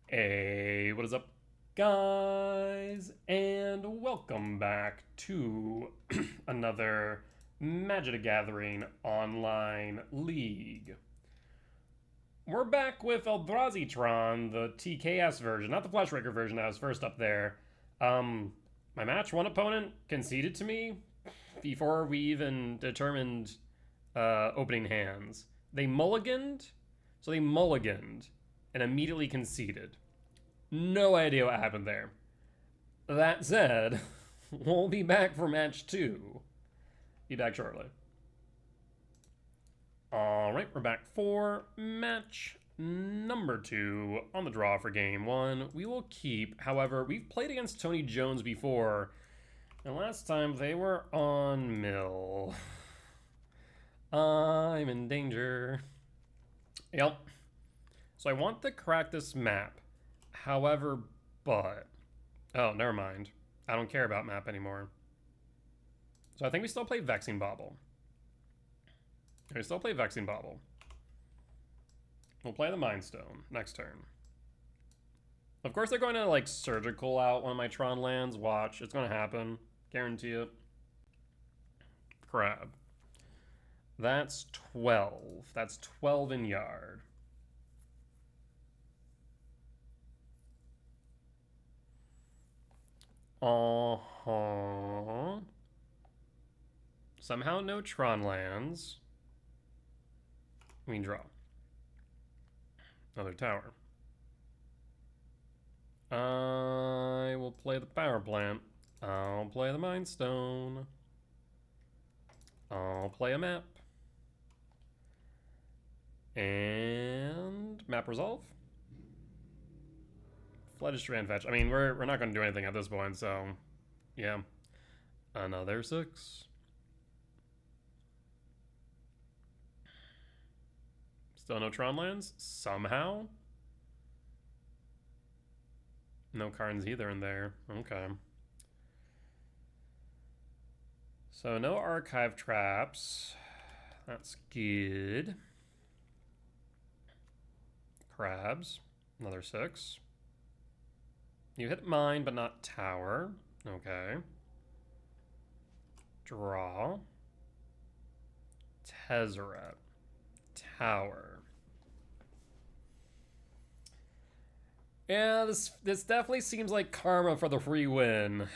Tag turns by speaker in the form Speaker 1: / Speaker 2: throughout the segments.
Speaker 1: Hey, what is up, guys? And welcome back to another Magic the Gathering online league. We're back with Eldrazi Tron, the TKS version, not the Fleshbreaker version that was first up there. My match one opponent conceded to me before we even determined opening hands. They mulliganed, so they mulliganed and immediately conceded. No idea what happened there. That said, we'll be back for match two. Be back shortly. Alright, we're back for match number two on the draw for game one. We will keep, however, we've played against Tony Jones before, and last time they were on mill. I'm in danger. Yep. So I want to crack this map. However, but... Oh, never mind. I don't care about map anymore. So I think we still play Vexing Bauble. We still play Vexing Bauble. We'll play the Mind Stone next turn. Of course they're going to like surgical out one of my Tron lands. Watch, it's going to happen. Guarantee it. Crab. That's 12. That's 12 in yard. Uh-huh. Somehow no Tron lands. We draw. Another tower. I will play the power plant. I'll play the Mind Stone. I'll play a map. And map resolve. Flooded Strand Fetch. I mean, we're not going to do anything at this point, so yeah. Another 6. Still no Tron lands? Somehow? No Karns either in there. Okay. So no Archive Traps. That's good. Crabs. Another 6. You hit mine, but not tower. Okay. Draw. Tezzeret. Tower. Yeah, this definitely seems like karma for the free win.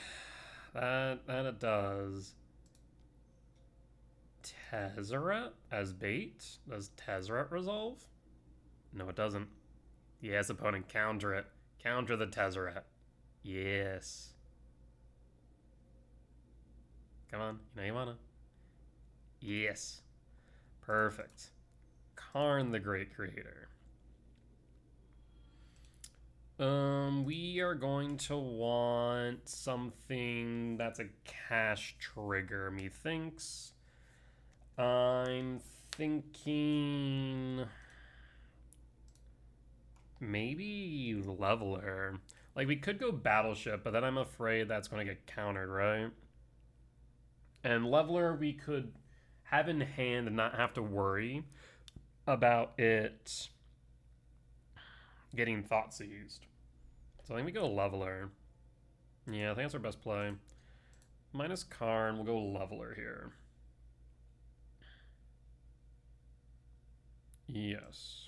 Speaker 1: That it does. Tezzeret as bait? Does Tezzeret resolve? No, it doesn't. Yes, opponent, counter it. Counter the Tezzeret. Yes. Come on, you know you wanna. Yes. Perfect. Karn the Great Creator. We are going to want something that's a cash trigger, methinks. I'm thinking maybe Leveler. Like, we could go Battleship, but then I'm afraid that's going to get countered, right? And Leveler we could have in hand and not have to worry about it getting thought seized. So I think we go Leveler. Yeah, I think that's our best play. Minus Karn, we'll go Leveler here. Yes.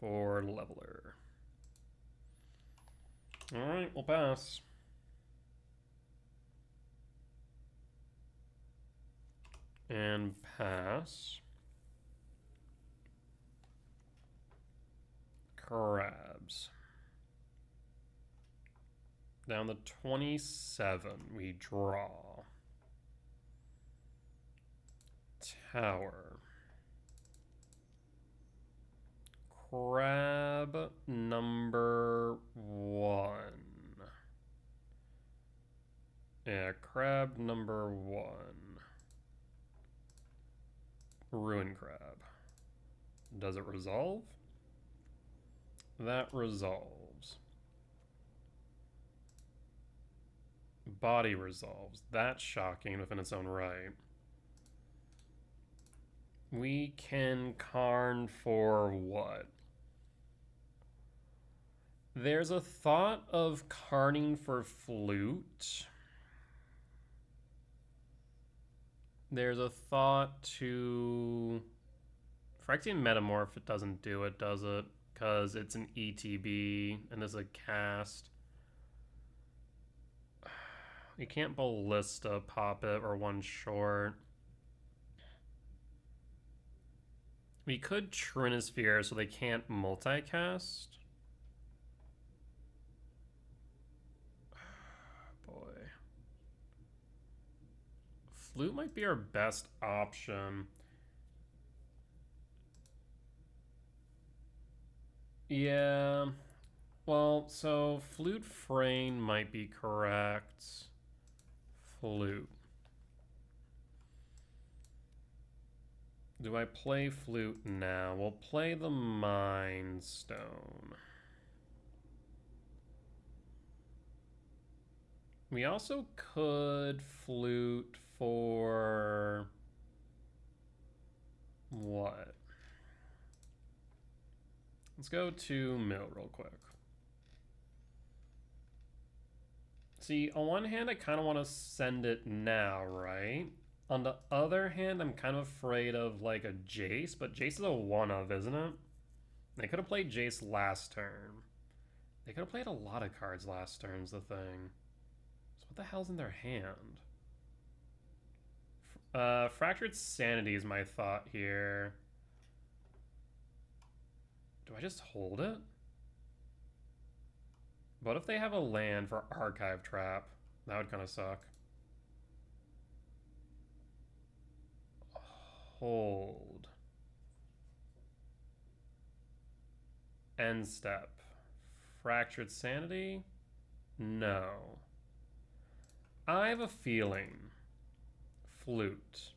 Speaker 1: For Leveler. Alright, we'll pass. And pass. Crabs. Down to 27, we draw. Tower. Crab number 1. Yeah, crab number 1. Ruin crab. Does it resolve? That resolves. Body resolves. That's shocking within its own right. We can Karn for what? There's a thought of carding for Flute. There's a thought to... Phyrexian Metamorph, it doesn't do it, does it? Because it's an ETB, and this is a cast. You can't Ballista pop it or one short. We could Trinisphere so they can't multicast. Boy. Flute might be our best option. Yeah. Well, so Flute Frame might be correct. Flute. Do I play Flute now? We'll play the Mind Stone. We also could Flute for... what? Let's go to mill real quick. See, on one hand, I kind of want to send it now, right? On the other hand, I'm kind of afraid of like a Jace, but Jace is a one-of, isn't it? They could have played Jace last turn. They could have played a lot of cards last turn's the thing. So what the hell's in their hand? Fractured Sanity is my thought here. Do I just hold it? What if they have a land for Archive Trap? That would kind of suck. Hold. End step. Fractured Sanity? No. I have a feeling. Flute.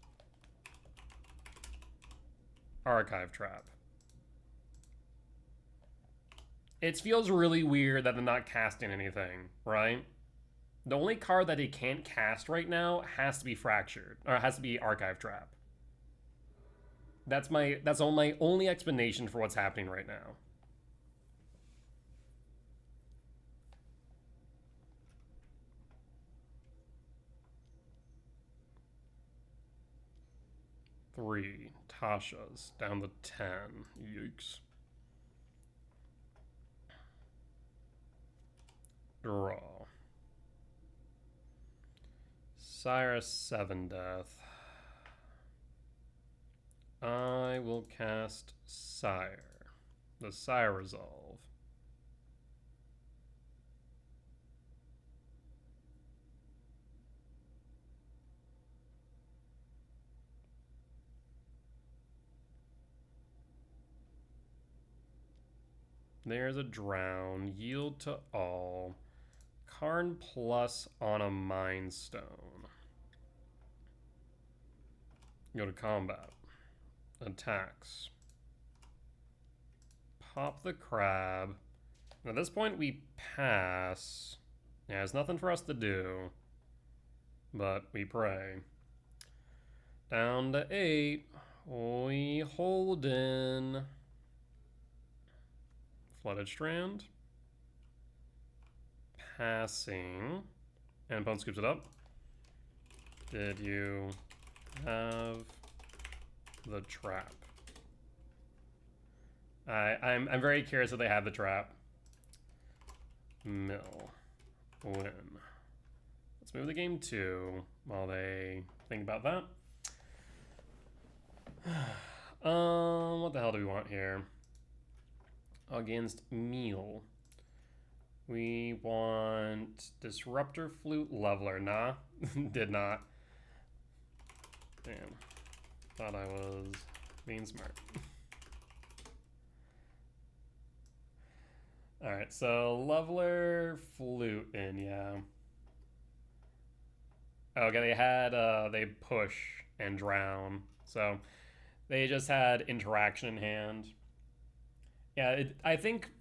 Speaker 1: Archive Trap. It feels really weird that they're not casting anything, right? The only card that they can't cast right now has to be Fractured, or has to be Archive Trap. That's my only explanation for what's happening right now. Three. Tasha's down to 10. Yikes. Draw. Sire 7 death. I will cast Sire. The Sire Resolve. There's a Drown. Yield to all. Karn plus on a Mind Stone. Go to combat. Attacks. Pop the crab. At this point, we pass. Yeah, there's nothing for us to do. But we pray. Down to 8. We hold in. Flooded Strand. Passing. And opponent scoops it up. Did you have the trap? I'm very curious if they have the trap. Mill. Win. Let's move the game 2 while they think about that. What the hell do we want here? Against Meal. We want Disruptor Flute Leveler. Nah, did not. Damn. Thought I was being smart. Alright, so Leveler Flute in, yeah. Okay, they had, they push and drown. So they just had interaction in hand. Yeah, I think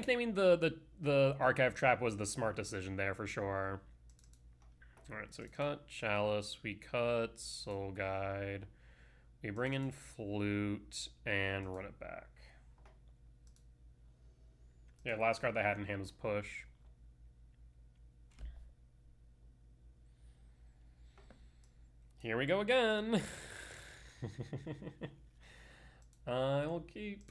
Speaker 1: naming the Archive Trap was the smart decision there for sure. All right, so we cut Chalice, we cut Soul Guide, we bring in Flute and run it back. Yeah, last card they had in hand was Push. Here we go again. I will keep.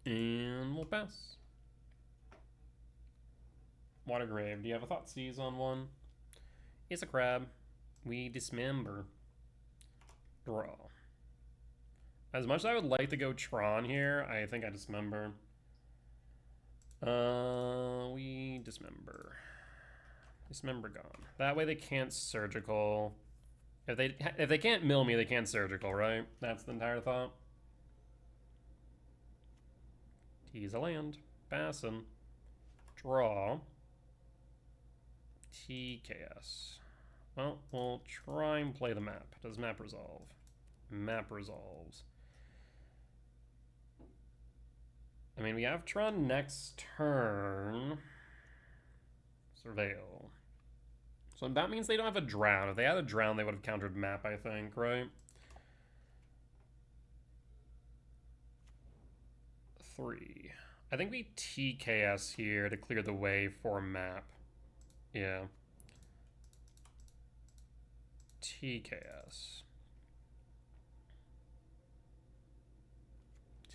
Speaker 1: And we'll pass. Watergrave, do you have a Thoughtseize on one? It's a crab. We dismember. Draw. As much as I would like to go Tron here, I think I dismember. We dismember. Dismember gone. That way they can't surgical. If they can't mill me, they can't surgical, right? That's the entire thought. Tease a land. Passing. Draw. TKS. Well, we'll try and play the map. Does map resolve? Map resolves. I mean, we have Tron next turn. Surveil. So that means they don't have a drown. If they had a drown, they would have countered map, I think, right? 3. I think we TKS here to clear the way for map. Yeah. TKS.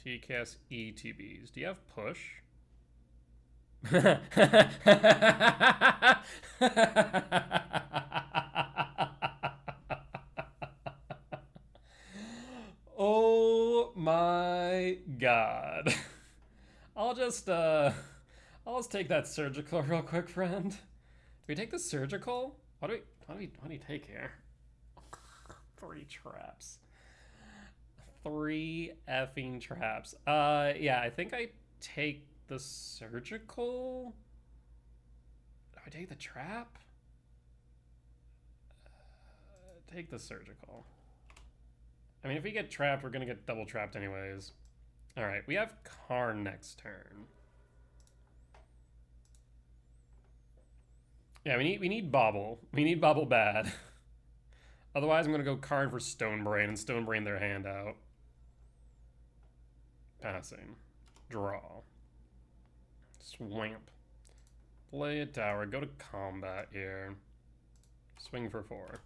Speaker 1: TKS ETBs. Do you have push? Oh my god. I'll just take that surgical real quick, friend. Do we take the surgical? What do we take here? 3 traps. 3 effing traps. Yeah, I think I take the surgical. Do I take the trap? Take the surgical. I mean, if we get trapped, we're gonna get double trapped anyways. All right, we have Karn next turn. Yeah, we need Bobble. We need Bobble bad. Otherwise, I'm gonna go Karn for Stonebrain and Stonebrain their hand out. Passing. Draw. Swamp. Play a tower. Go to combat here. Swing for 4.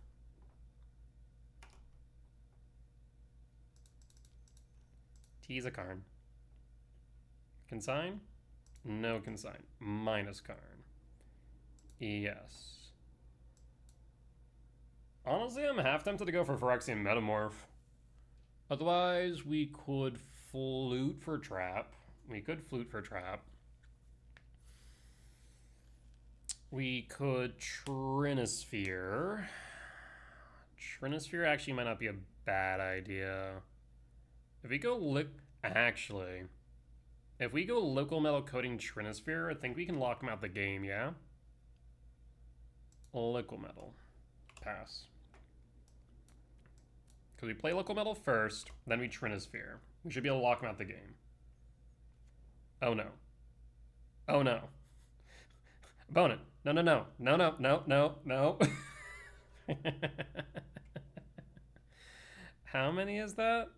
Speaker 1: Tease a Karn. Consign? No consign. Minus Karn. Yes. Honestly, I'm half tempted to go for Phyrexian Metamorph. Otherwise, we could flute for trap. We could flute for trap. We could Trinisphere. Trinisphere actually might not be a bad idea. If we go actually, if we go local metal coating Trinisphere, I think we can lock him out the game, yeah? Local metal. Pass. Because we play local metal first, then we Trinisphere. We should be able to lock him out the game. Oh no. Oh no. Opponent. No, no, no. No, no, no, no, no. How many is that?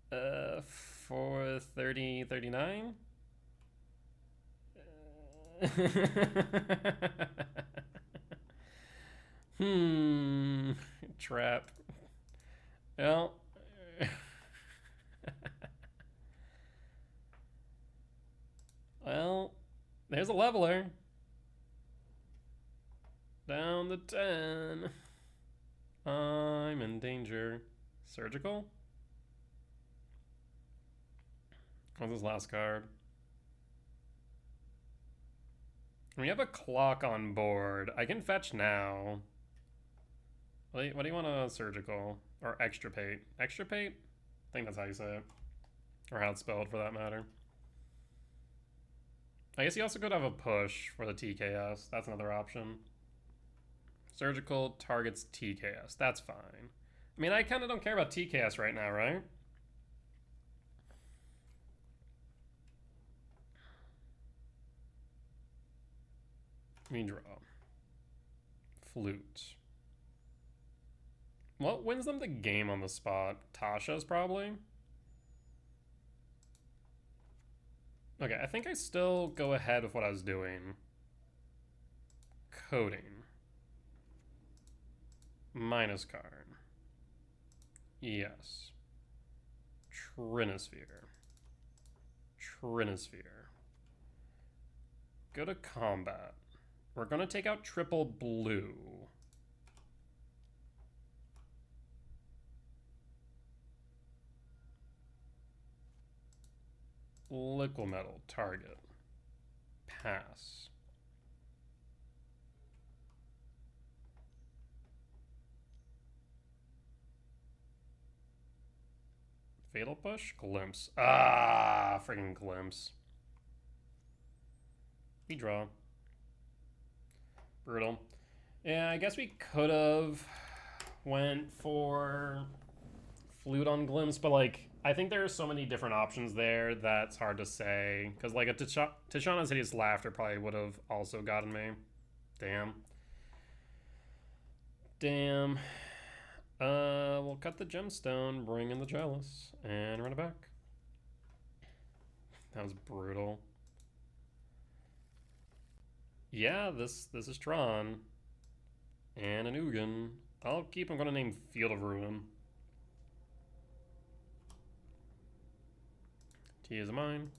Speaker 1: 430, 39? Trap. Well. Well, there's a leveler. Down to 10. I'm in danger. Surgical? What's this last card? We have a clock on board. I can fetch now. What do you want a surgical? Or extirpate? Extirpate? I think that's how you say it. Or how it's spelled for that matter. I guess you also could have a push for the TKS. That's another option. Surgical targets TKS. That's fine. I mean, I kind of don't care about TKS right now, right? We draw. Flute. What wins them the game on the spot? Tasha's probably? Okay, I think I still go ahead with what I was doing. Coding. Minus card. Yes. Trinosphere. Trinosphere. Go to combat. We're gonna take out triple blue. Liquid metal, target. Pass. Fatal push? Glimpse. Ah, freaking glimpse. We draw. Brutal. Yeah, I guess we could have went for flute on glimpse, but like I think there are so many different options there that's hard to say. Because like a Tishana's Hideous Laughter probably would have also gotten me. Damn. Damn. We'll cut the gemstone, bring in the chalice, and run it back. That was brutal. Yeah, this is Tron. And an Ugin. I'm gonna name Field of Ruin. T is a mine.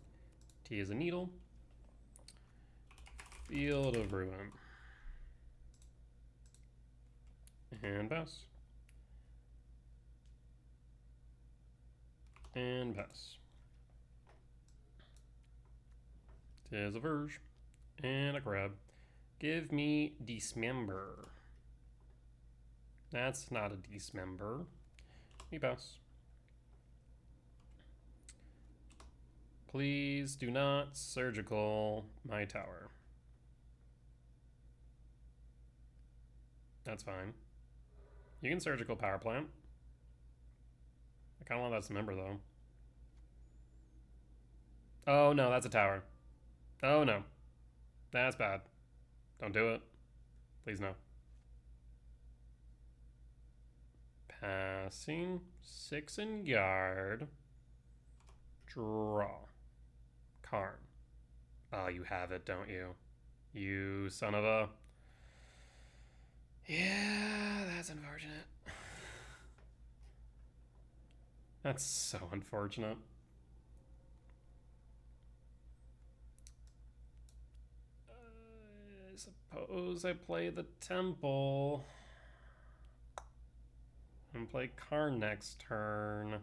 Speaker 1: T is a needle. Field of Ruin. And pass. And pass. Tis a verge. And a grab. Give me Dismember. That's not a Dismember. We pass. Please do not surgical my tower. That's fine. You can surgical power plant. I kind of want that Dismember though. Oh no, that's a tower. Oh no. That's bad. Don't do it. Please no. Passing. 6 in yard. Draw. Karn. Oh, you have it, don't you? You son of a... Yeah, that's unfortunate. That's so unfortunate. I suppose I play the temple and play Karn next turn.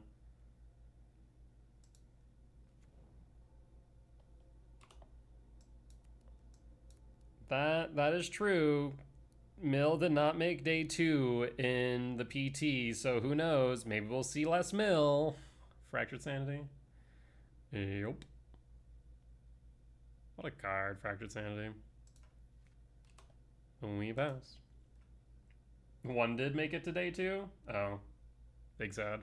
Speaker 1: That is true. Mill did not make day 2 in the PT, so who knows? Maybe we'll see less Mill. Fractured Sanity. Yep. What a card, Fractured Sanity. We pass. 1 did make it to day 2? Oh. Big sad.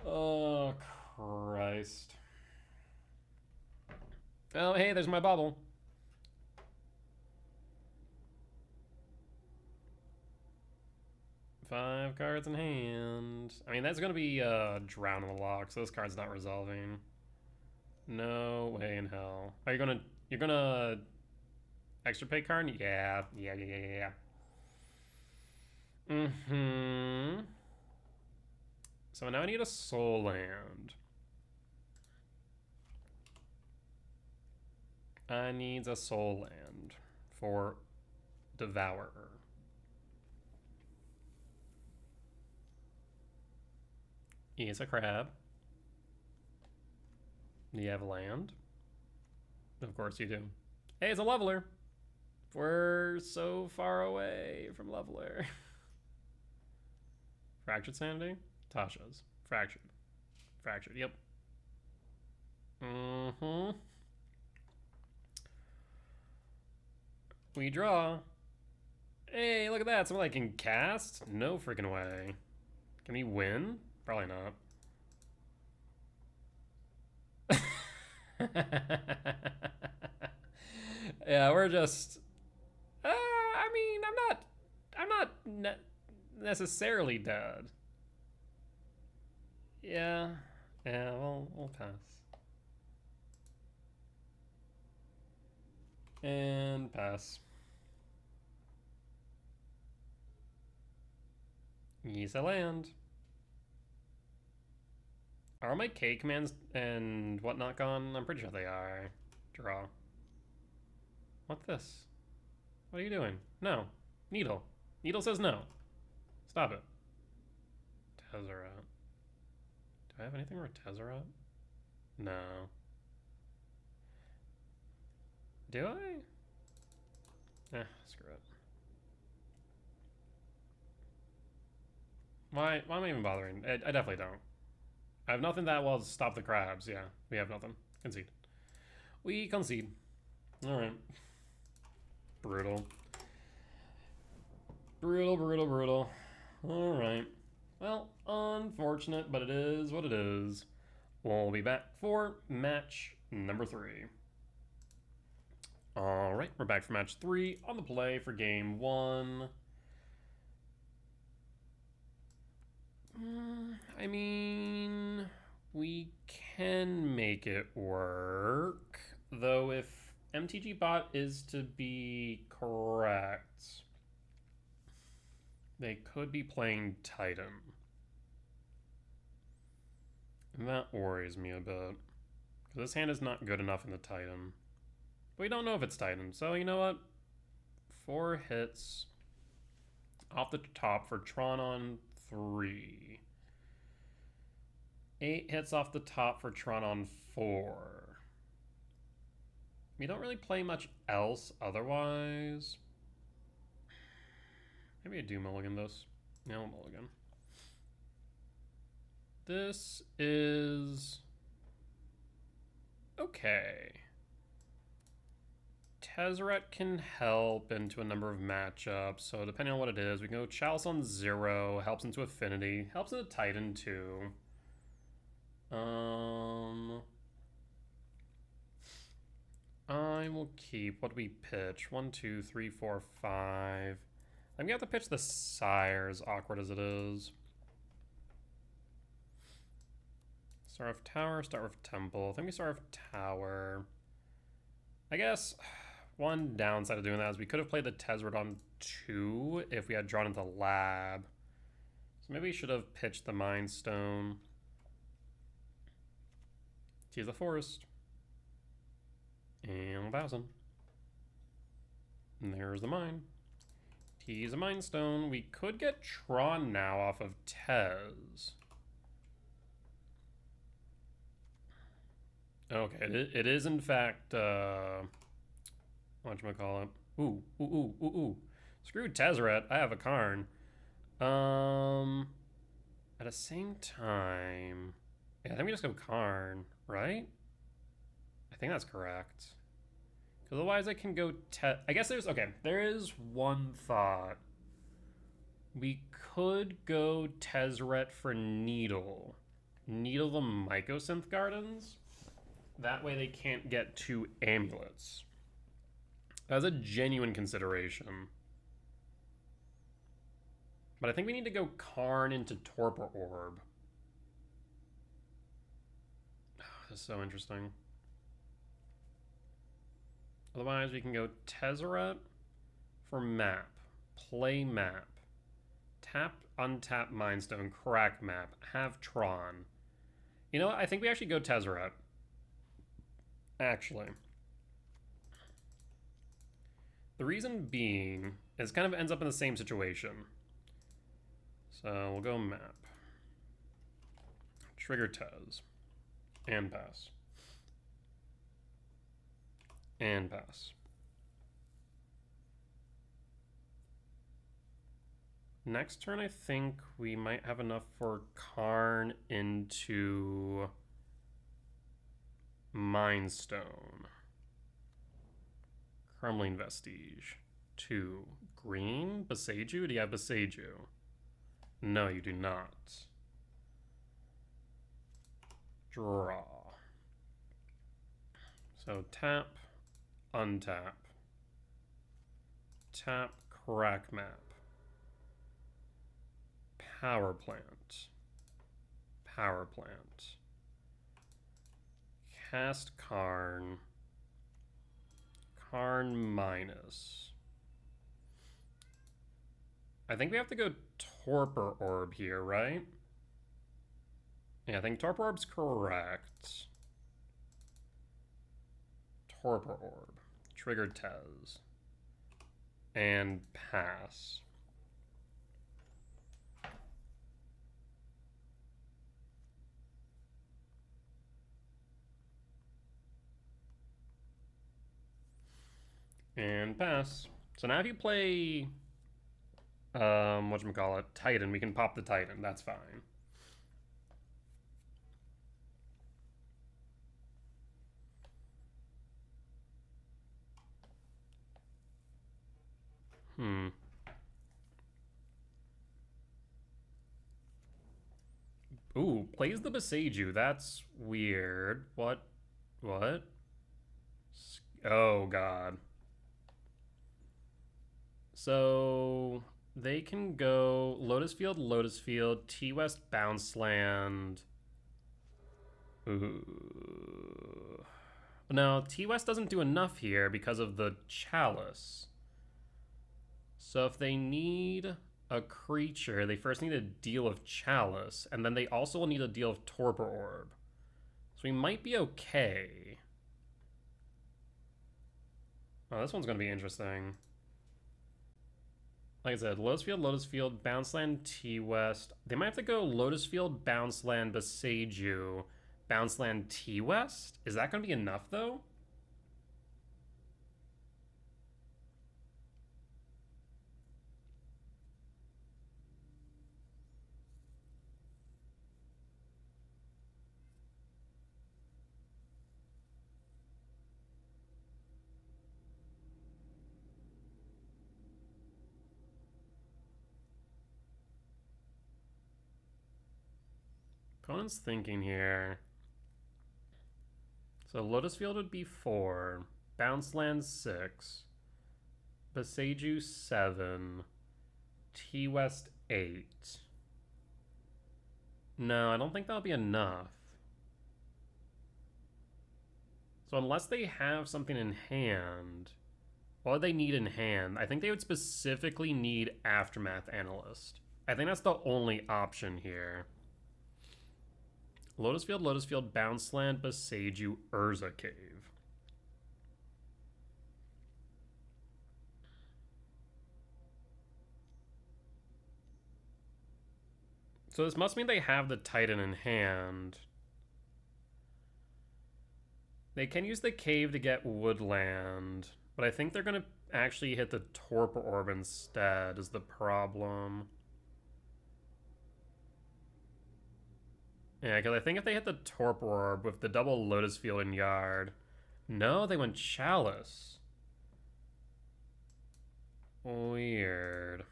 Speaker 1: Oh, Christ. Oh, hey, there's my bubble. Five cards in hand. I mean, that's going to be Drown in the Lock, so this card's not resolving. No way in hell. Are you going to... You're going to... Extra pay card? Yeah. Mm-hmm. So now I need a soul land. I need a soul land for Devourer. He's a crab. Do you have land? Of course you do. Hey, it's a leveler. We're so far away from leveler. Fractured Sanity? Tasha's. Fractured. Fractured, yep. Mm-hmm. We draw. Hey, look at that. Something I can cast? No freaking way. Can we win? Probably not. Yeah, we're just. I mean, I'm not necessarily dead. Yeah. Yeah. We'll pass. And pass. Yes, I land. Are my K commands and whatnot gone? I'm pretty sure they are. Draw. What's this? What are you doing? No. Needle. Needle says no. Stop it. Tezzeret. Do I have anything for Tezzeret? No. Do I? Screw it. Why am I even bothering? I definitely don't. I have nothing that will stop the crabs. Yeah, we have nothing. Concede. We concede. Alright. Brutal. Brutal. Alright. Well, unfortunate, but it is what it is. We'll be back for match number 3. Alright, we're back for match 3 on the play for game 1. I mean, we can make it work. Though if MTG bot is to be correct, they could be playing Titan. And that worries me a bit. Because this hand is not good enough in the Titan. But we don't know if it's Titan. So you know what? 4 hits off the top for Tron on 3. 8 hits off the top for Tron on 4. We don't really play much else otherwise. Maybe I do mulligan this. No, mulligan. This is okay. Tezzeret can help into a number of matchups, so depending on what it is, we can go Chalice on 0, helps into Affinity, helps into Titan too. I will keep. What do we pitch? 1, 2, 3, 4, 5. I'm gonna have to pitch the Sire, as awkward as it is. Start with Tower, start with Temple. I think we start with Tower. I guess one downside of doing that is we could have played the Tezzeret on 2 if we had drawn into Lab. So maybe we should have pitched the Mind Stone. Tease the Forest. And 1,000. And there's the mine. Tease a Mind Stone. We could get Tron now off of Tez. Okay, it is in fact, whatchamacallit. Ooh. Screw Tezzeret, I have a Karn. At the same time, yeah, I think we just go Karn, right? I think that's correct. Because otherwise I can go I guess there is one thought. We could go Tezzeret for Needle. Needle the Mycosynth Gardens. That way they can't get 2 amulets. That's a genuine consideration. But I think we need to go Karn into Torpor Orb. This is so interesting. Otherwise, we can go Tezzeret for map. Play map. Tap, untap Mindstone, crack map. Have Tron. You know what? I think we actually go Tezzeret. Actually. The reason being is kind of ends up in the same situation. So we'll go map. Trigger Tez. And pass. And pass. Next turn, I think we might have enough for Karn into Mind Stone. Crumbling Vestige. 2. Green? Boseiju? Do you have Boseiju? No, you do not. Draw. So tap, untap. Tap crack map. Power plant. Power plant. Cast Karn. Karn minus. I think we have to go Torpor Orb here, right? Yeah, I think Torpor Orb's correct. Torpor Orb. Trigger Tez. And pass. And pass. So now if you play whatchamacallit, Titan, we can pop the Titan. That's fine. Ooh, plays the Beseiju. That's weird. What? What? Oh, God. So they can go Lotus Field, T-West Bounce Land. Ooh. No, T-West doesn't do enough here because of the Chalice. So if they need a creature, they first need a deal of Chalice, and then they also will need a deal of Torpor Orb. So we might be okay. Oh, this one's going to be interesting. Like I said, Lotus Field, Bounce Land, T-West. They might have to go Lotus Field, Bounce Land, Beseiju, Bounce Land, T-West? Is that going to be enough, though? Opponent's thinking here. So Lotus Field would be 4. Bounce Land 6. Beseiju 7. T-West 8. No, I don't think that'll be enough. So unless they have something in hand, what would they need in hand? I think they would specifically need Aftermath Analyst. I think that's the only option here. Lotus Field, Bounce Land, Beseiju, Urza Cave. So this must mean they have the Titan in hand. They can use the cave to get Woodland, but I think they're going to actually hit the Torpor Orb instead is the problem. Yeah, because I think if they hit the Torpor Orb with the double Lotus Field in Yard... No, they went Chalice. Weird.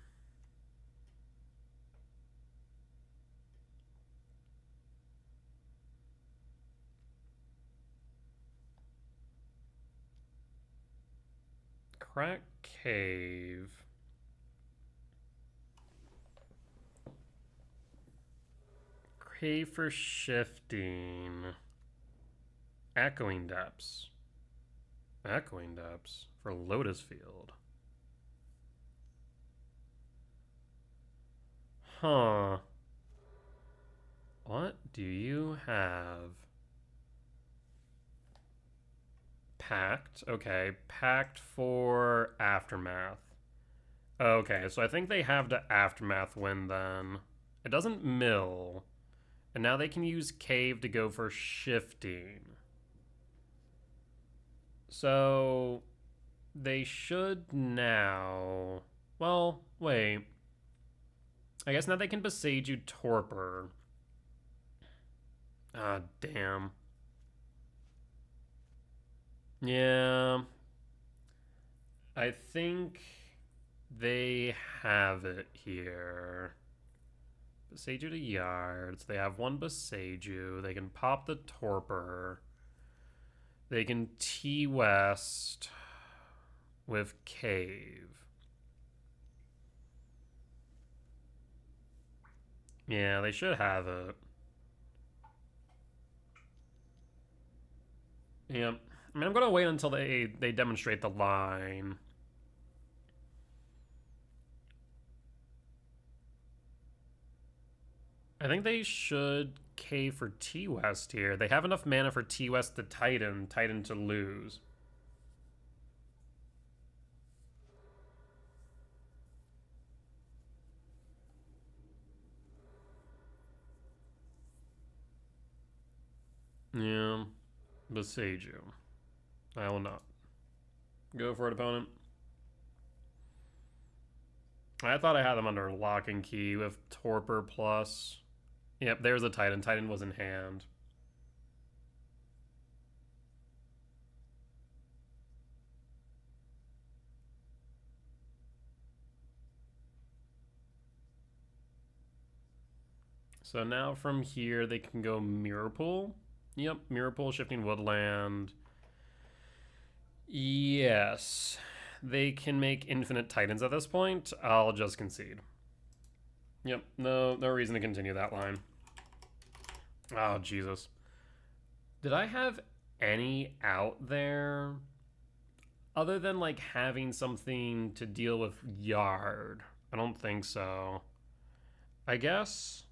Speaker 1: Crack Cave. Cave for shifting. Echoing Depths. Echoing Depths for Lotus Field. Huh. What do you have? Pact. Okay. Pact for Aftermath. Okay, so I think they have the Aftermath win then. It doesn't mill. And now they can use Cave to go for shifting. So they should now... Well, wait. I guess now they can Beseiju Torpor. Ah, damn. Yeah. I think they have it here. Beseiju to Yards. They have one Beseiju. They can pop the Torpor. They can T-West with Cave. Yeah, they should have it. Yeah. I mean, I'm gonna wait until they demonstrate the line. I think they should K for T-West here. They have enough mana for T-West to Titan, Titan to lose. Yeah. Besiege you. I will not. Go for it, opponent. I thought I had them under lock and key with Torpor plus. Yep, there's a Titan. Titan was in hand. So now from here, they can go Mirror Pool. Yep, Mirror Pool, Shifting Woodland. Yes. They can make infinite Titans at this point. I'll just concede. Yep, no reason to continue that line. Oh, Jesus. Did I have any out there other than like having something to deal with Yard? I don't think so. I guess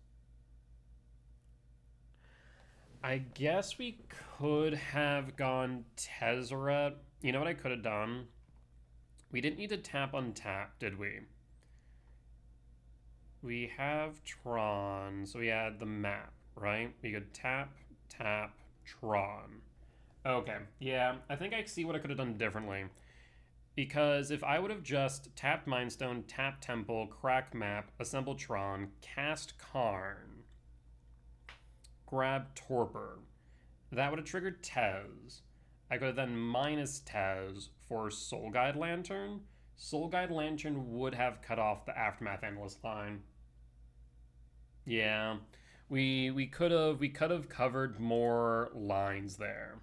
Speaker 1: we could have gone Tezzeret. You know what I could have done? We didn't need to tap untap, did we? We have Tron, so we had the map, right? We could tap, tap, Tron. Okay, yeah, I think I see what I could have done differently. Because if I would have just tapped Mindstone, tapped Temple, crack map, assemble Tron, cast Karn, grab Torpor, that would have triggered Tez. I could have then minus Tez for Soul Guide Lantern. Soul Guide Lantern would have cut off the Aftermath Analyst line. Yeah, we could have covered more lines there.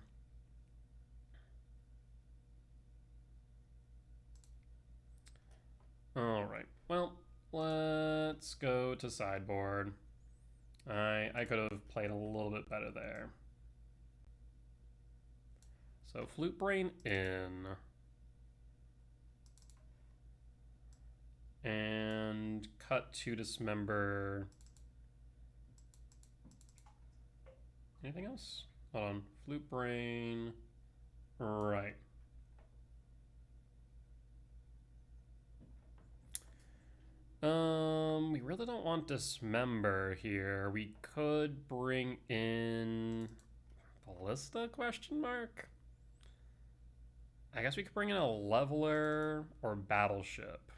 Speaker 1: All right. Well, let's go to sideboard. I could have played a little bit better there. So Flute Brain in. And cut to Dismember. Anything else? Hold on. Flute Brain. Right. We really don't want Dismember here. We could bring in Ballista, question mark? I guess we could bring in a Leveler or Battleship.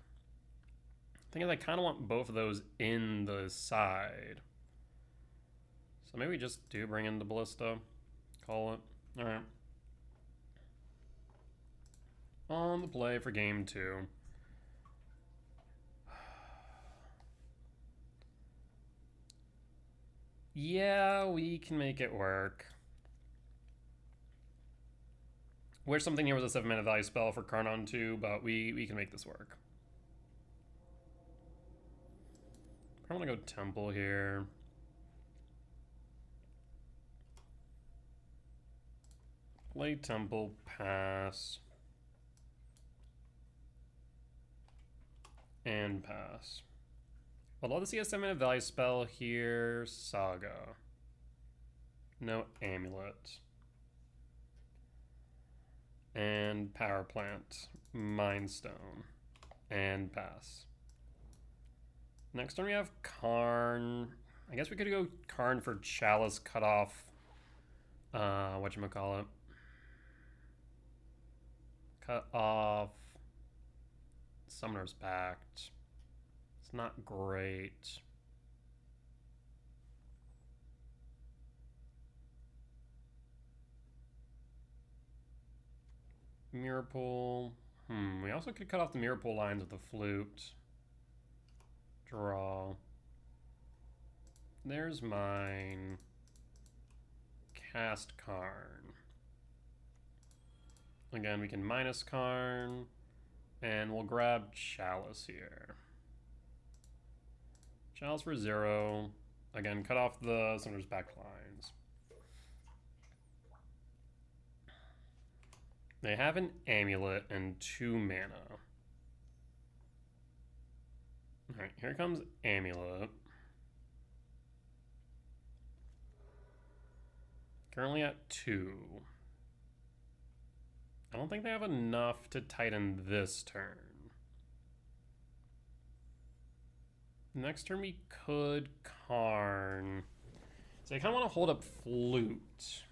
Speaker 1: The thing is, I kind of want both of those in the side. So maybe we just do bring in the Ballista. Call it. Alright. On the play for game 2. Yeah, we can make it work. Wish something here was a 7-mana value spell for Karn 2, but we can make this work. I want to go Temple here. Play Temple, pass. And pass. I'd love to see a 7-mana value spell here. Saga. No Amulet. And Power Plant. Mind Stone. And pass. Next turn we have Karn. I guess we could go Karn for Chalice, cut off. Whatchamacallit. Cut off Summoner's Pact. It's not great. Mirror Pool. We also could cut off the Mirror Pool lines with the Flute. Draw. There's mine. Cast Karn. Again, we can minus Karn. And we'll grab Chalice here. Chalice for 0. Again, cut off the Cinder's backlines. They have an Amulet and 2 mana. Alright, here comes Amulet. Currently at 2. I don't think they have enough to Titan this turn. Next turn we could Karn. So I kind of want to hold up Flute.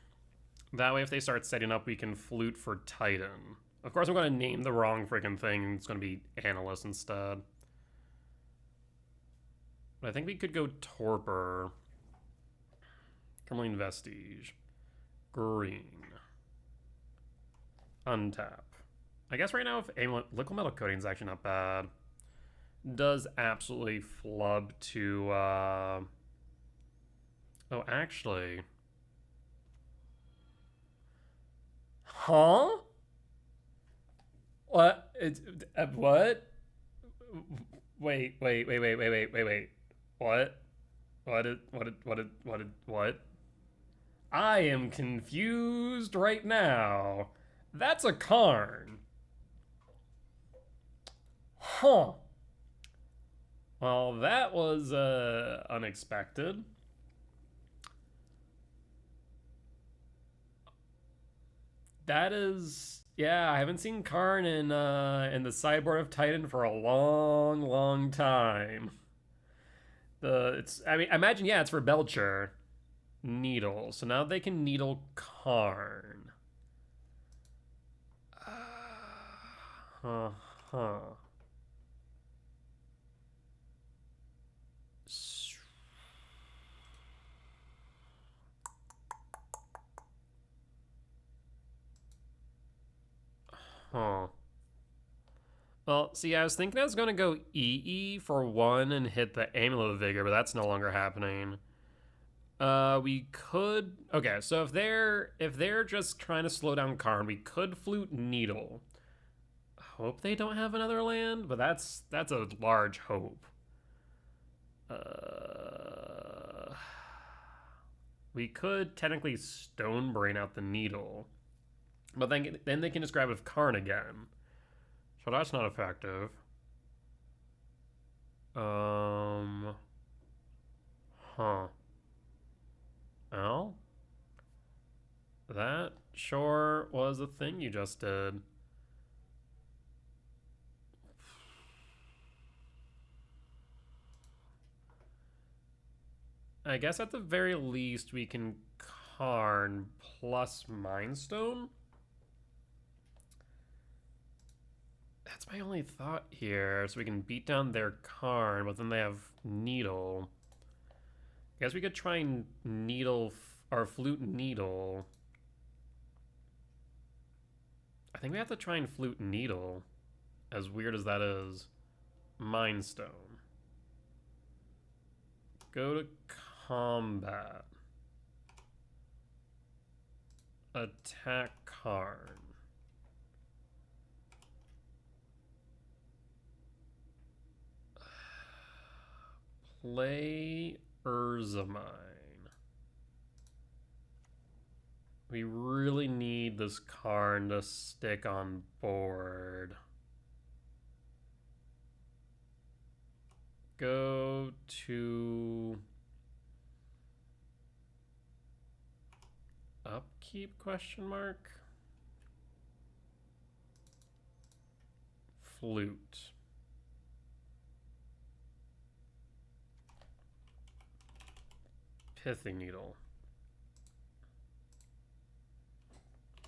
Speaker 1: That way if they start setting up, we can Flute for Titan. Of course I'm going to name the wrong freaking thing. It's going to be Analyst instead. But I think we could go Torpor. Tourmaline Vestige. Green. Untap. I guess right now if Amulet, Liquid Metal Coating is actually not bad. Does absolutely flub to, oh, actually. Huh? What? It's, what? Wait. What? What? I am confused right now. That's a Karn. Huh. Well, that was unexpected. That is, yeah, I haven't seen Karn in the sideboard of Titan for a long time. I imagine, yeah, it's for Belcher. Needle. So now they can Needle Karn. Huh. Huh. Well, see, I was thinking I was going to go EE for 1 and hit the Amulet of Vigor, but that's no longer happening. We could... Okay, so if they're just trying to slow down Karn, we could Flute Needle. Hope they don't have another land, but that's a large hope. We could technically Stonebrain out the Needle, but then they can just grab it with Karn again. So that's not effective. Huh. Well, that sure was a thing you just did. I guess at the very least we can Karn plus Mind Stone. That's my only thought here. So we can beat down their Karn, but then they have Needle. I guess we could try and Needle or Flute Needle. I think we have to try and Flute Needle, as weird as that is. Mind Stone. Go to combat. Attack Karn. Play Urzamine. We really need this Karn to stick on board. Go to upkeep question mark. Flute. Pithing Needle.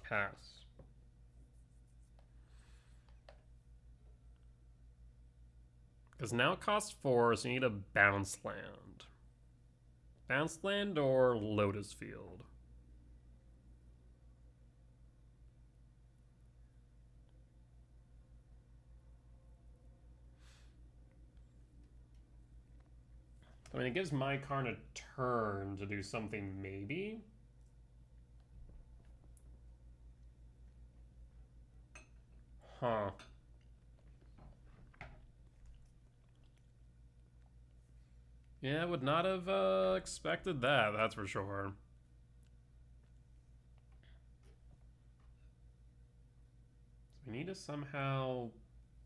Speaker 1: Pass. Because now it costs 4, so you need a bounce land. Bounce land or Lotus Field. I mean, it gives my Karn a turn to do something, maybe. Huh. Yeah, would not have expected that, that's for sure. So we need to somehow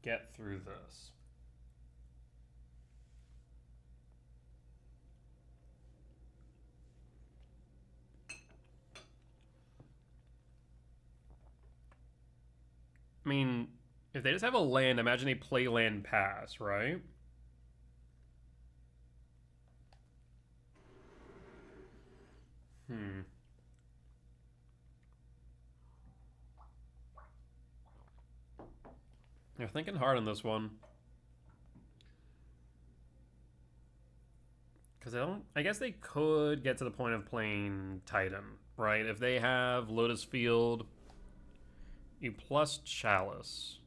Speaker 1: get through this. I mean, if they just have a land, imagine they play land pass, right? They're thinking hard on this one. Because I guess they could get to the point of playing Titan, right? If they have Lotus Field, you plus Chalice.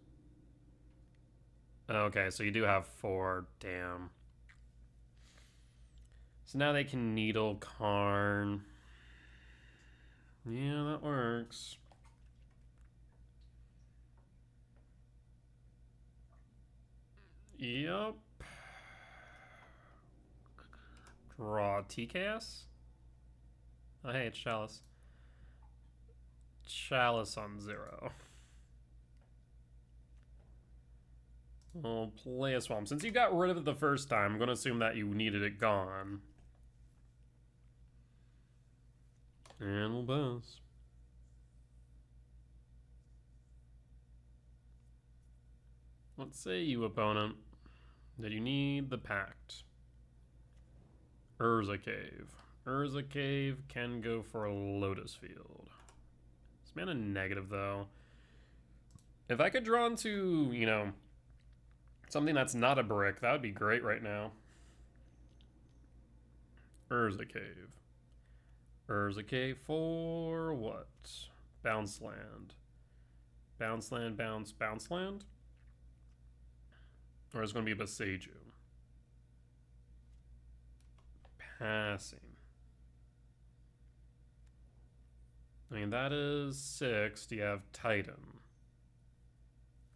Speaker 1: Okay, so you do have 4. Damn. So now they can Needle Karn. Yeah, that works. Yep. Draw TKS? Oh, hey, it's Chalice. Chalice on 0. I'll play a Swamp. Since you got rid of it the first time, I'm going to assume that you needed it gone. And we'll pass. Let's say you, opponent, that you need the Pact. Urza Cave. Urza Cave can go for a Lotus Field. It's mana negative, though. If I could draw into, you know, something that's not a brick, that would be great right now. Urza Cave. Urza Cave for what? Bounce land. Bounce land, bounce, bounce land? Or is it going to be Boseiju? Passing. I mean, that is 6. Do you have Titan?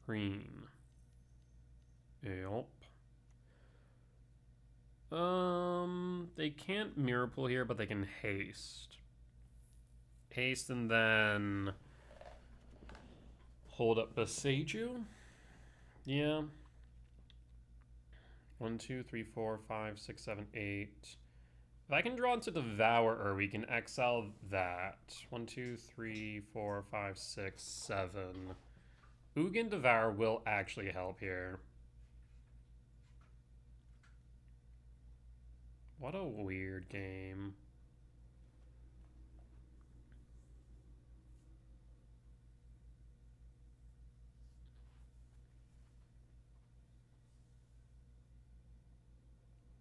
Speaker 1: Green. Yep. They can't Mirror Pool here, but they can haste. Haste and then hold up Boseiju? Yeah. 1, 2, 3, 4, 5, 6, 7, 8. If I can draw into Devourer, we can exile that. 1, 2, 3, 4, 5, 6, 7. Ugin Devour will actually help here. What a weird game.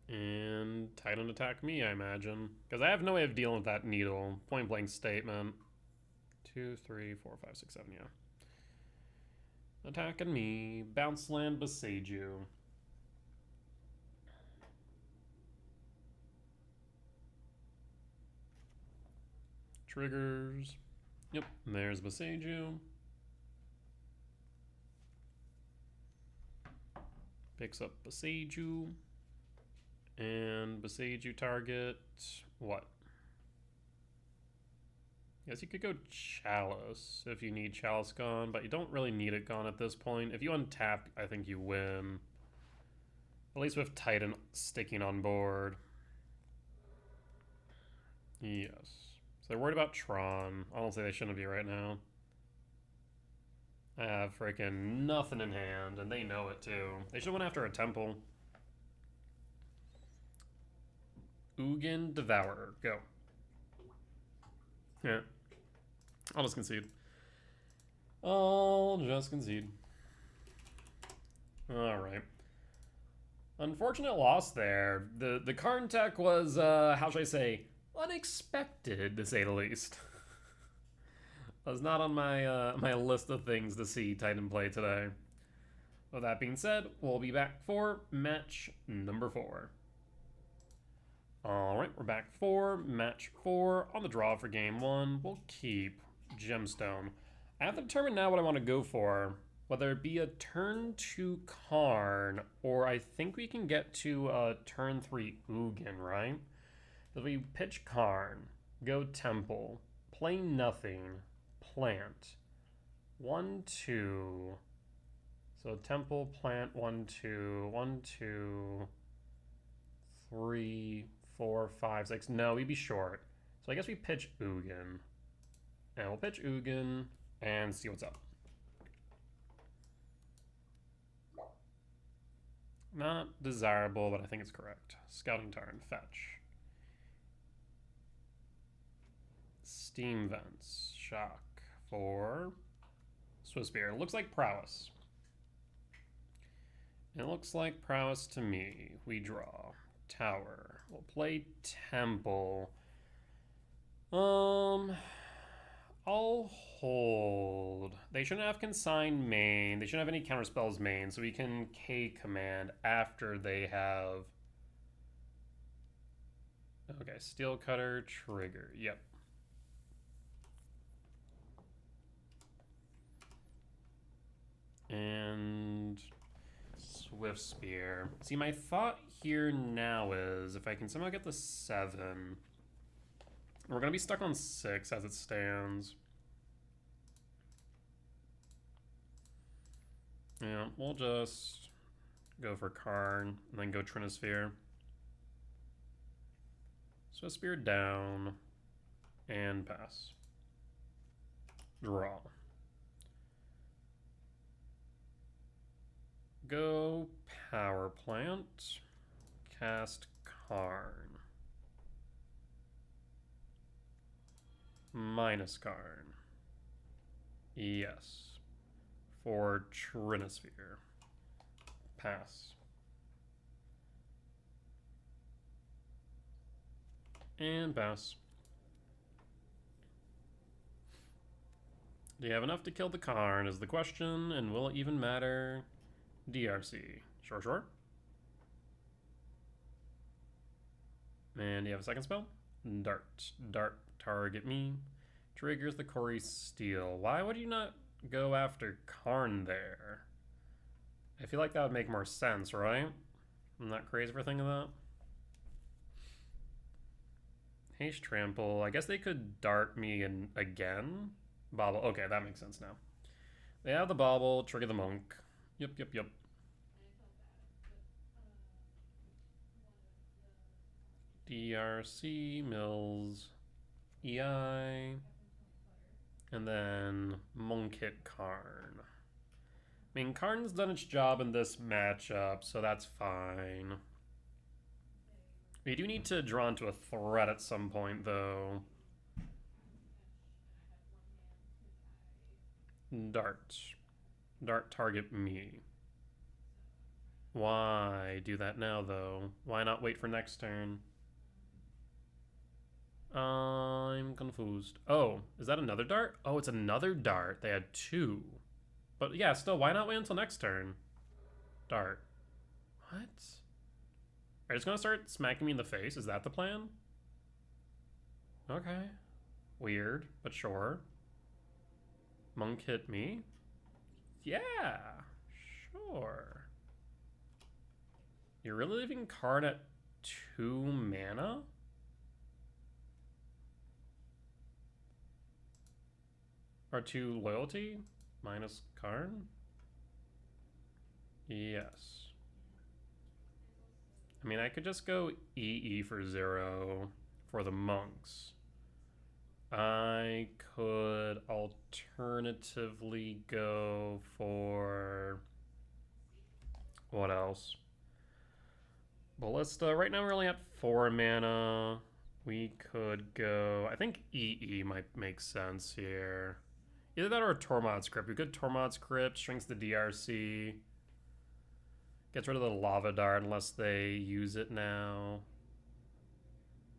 Speaker 1: And Titan attack me, I imagine. Because I have no way of dealing with that needle. Point blank statement. 2, 3, 4, 5, 6, 7, yeah. Attacking me. Bounce land Boseiju. Triggers. Yep, there's Boseiju. Picks up Boseiju. And Boseiju target what? Guess you could go Chalice if you need Chalice gone, but you don't really need it gone at this point. If you untap, I think you win. At least with Titan sticking on board. Yes. So they're worried about Tron. Honestly, they shouldn't be right now. I have freaking nothing in hand, and they know it too. They should have went after a temple. Ugin Devourer. Go. Yeah. I'll just concede. I'll just concede. Alright. Unfortunate loss there. The Karn tech was, how should I say, unexpected, to say the least. Was not on my my list of things to see Titan play today. With that being said, we'll be back for match number 4. Alright, we're back for match 4 on the draw for game 1. We'll keep Gemstone. I have to determine now what I want to go for. Whether it be a turn 2 Karn, or I think we can get to a turn 3 Ugin, right? So we pitch Karn, go Temple, play nothing, plant. 1, 2. So Temple, plant, 1, 2, 1, 2, 3, 4, 5, 6. No, we'd be short. So I guess we pitch Ugin. And we'll pitch Ugin and see what's up. Not desirable, but I think it's correct. Scouting Tarn, fetch. Steam Vents, shock for Swiftspear. Looks like Prowess. It looks like Prowess to me. We draw. Tower. We'll play Temple. I'll hold. They shouldn't have consigned main. They shouldn't have any counterspells main, so we can K command after they have. Okay, Steel Cutter, trigger. Yep. And Swiftspear. See, my thought here now is if I can somehow get the 7, we're going to be stuck on 6 as it stands. Yeah, we'll just go for Karn and then go Trinisphere. Swiftspear down and pass. Draw. Go Power Plant. Cast Karn. Minus Karn. Yes. For Trinisphere. Pass. And pass. Do you have enough to kill the Karn is the question, and will it even matter? DRC. Sure, sure. And do you have a second spell? Dart. Dart, target me. Triggers the Corey Steel. Why would you not go after Karn there? I feel like that would make more sense, right? I'm not crazy for thinking that. Haste Trample. I guess they could dart me in again. Bobble. Okay, that makes sense now. They have the Bobble, trigger the Monk. Yep. DRC, Mills, EI, and then Monk hit Karn. I mean, Karn's done its job in this matchup, so that's fine. We do need to draw into a threat at some point, though. Dart. Dart target me. Why do that now, though? Why not wait for next turn? I'm confused. Oh, is that another dart? Oh, it's another dart. They had 2. But yeah, still, why not wait until next turn? Dart. What? Are you just gonna start smacking me in the face? Is that the plan? Okay. Weird, but sure. Monk hit me? Yeah, sure. You're really leaving Karn at 2 mana? Or 2 loyalty? Minus Karn? Yes. I mean, I could just go EE for 0 for the monks. I could alternatively go for... what else? Ballista. Right now we're only at 4 mana. We could go... I think EE might make sense here. Either that or a Tormod's Crypt. We could Tormod's Crypt, shrinks the DRC. Gets rid of the Lava Dart unless they use it now.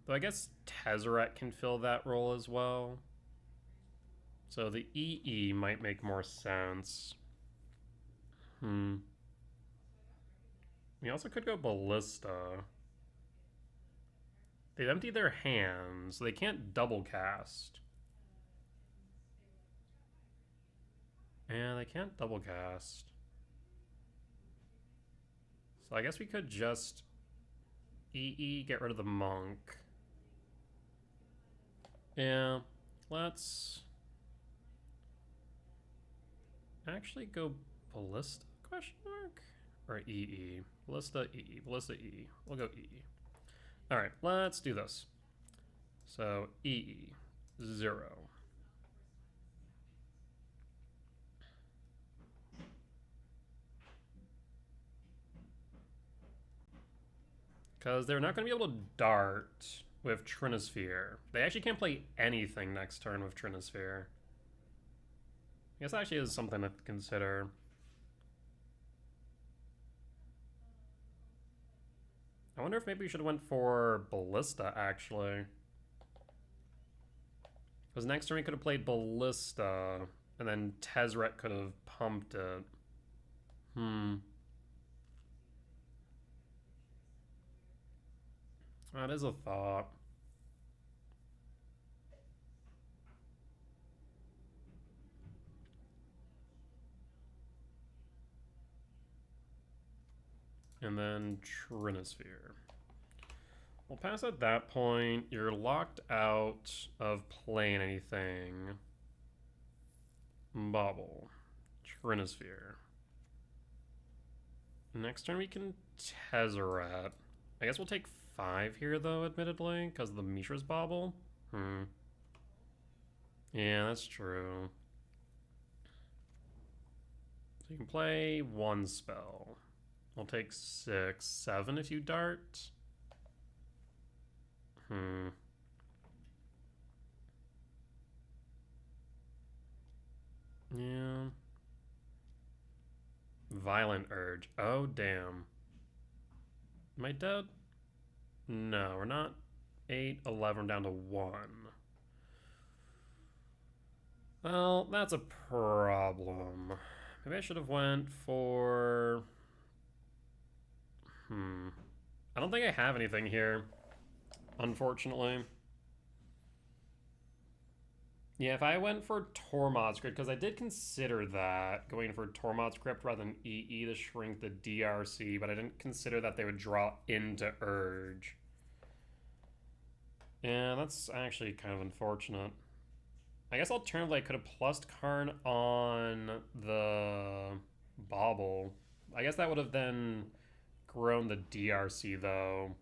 Speaker 1: Though I guess Tezzeret can fill that role as well. So the EE might make more sense. We also could go Ballista. They've emptied their hands, so they can't double cast. And they can't double cast. So I guess we could just EE, get rid of the monk. Yeah, let's actually go Ballista, question mark? Or EE. Ballista, EE. Ballista, EE. We'll go EE. Alright, let's do this. So, EE. 0. Because they're not going to be able to dart with Trinosphere. They actually can't play anything next turn with Trinosphere. I guess that actually is something to consider. I wonder if maybe we should have went for Ballista, actually. Because next turn we could have played Ballista, and then Tezzeret could have pumped it. That is a thought. And then Trinosphere. Well, past at that point, you're locked out of playing anything. Bobble. Trinosphere. Next turn we can Tezzeret. I guess we'll take 5 here, though, admittedly, because of the Mishra's Bobble. Yeah, that's true. So you can play 1 spell. We'll take 6, 7 if you dart. Yeah. Violent Urge. Oh, damn. Am I dead? No, we're not. 8, 11, down to 1. Well, that's a problem. Maybe I should have went for... I don't think I have anything here, unfortunately. Yeah, if I went for Tormod's Crypt, because I did consider that, going for Tormod's Crypt rather than EE to shrink the DRC, but I didn't consider that they would draw into Urge. Yeah, that's actually kind of unfortunate. I guess alternatively I could have plussed Karn on the Bauble. I guess that would have then grown the DRC, though.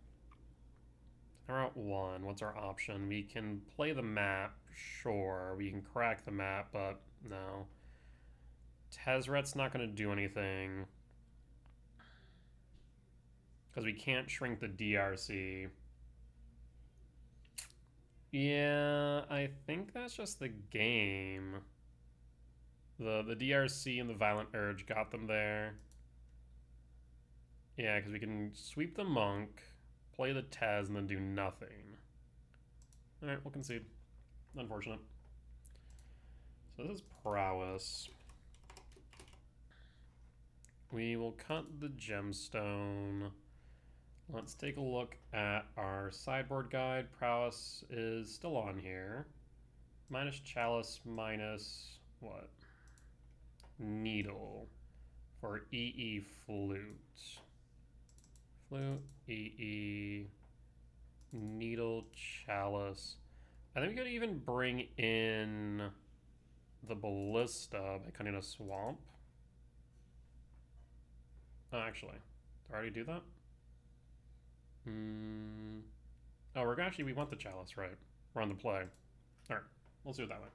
Speaker 1: Route 1, what's our option? We can play the map, sure. We can crack the map, but no. Tezzeret's not going to do anything. Because we can't shrink the DRC. Yeah, I think that's just the game. The DRC and the Violent Urge got them there. Yeah, because we can sweep the Monk, play the Tez, and then do nothing. Alright, we'll concede. Unfortunate. So this is Prowess. We will cut the Gemstone. Let's take a look at our sideboard guide. Prowess is still on here. Minus Chalice, minus what? Needle for EE Flute. Flute, EE, Needle, Chalice. I think we could even bring in the Ballista by cutting a Swamp. Oh, actually, did I already do that? Oh, we're actually, we want the Chalice, right? We're on the play. Alright, let's do it that way.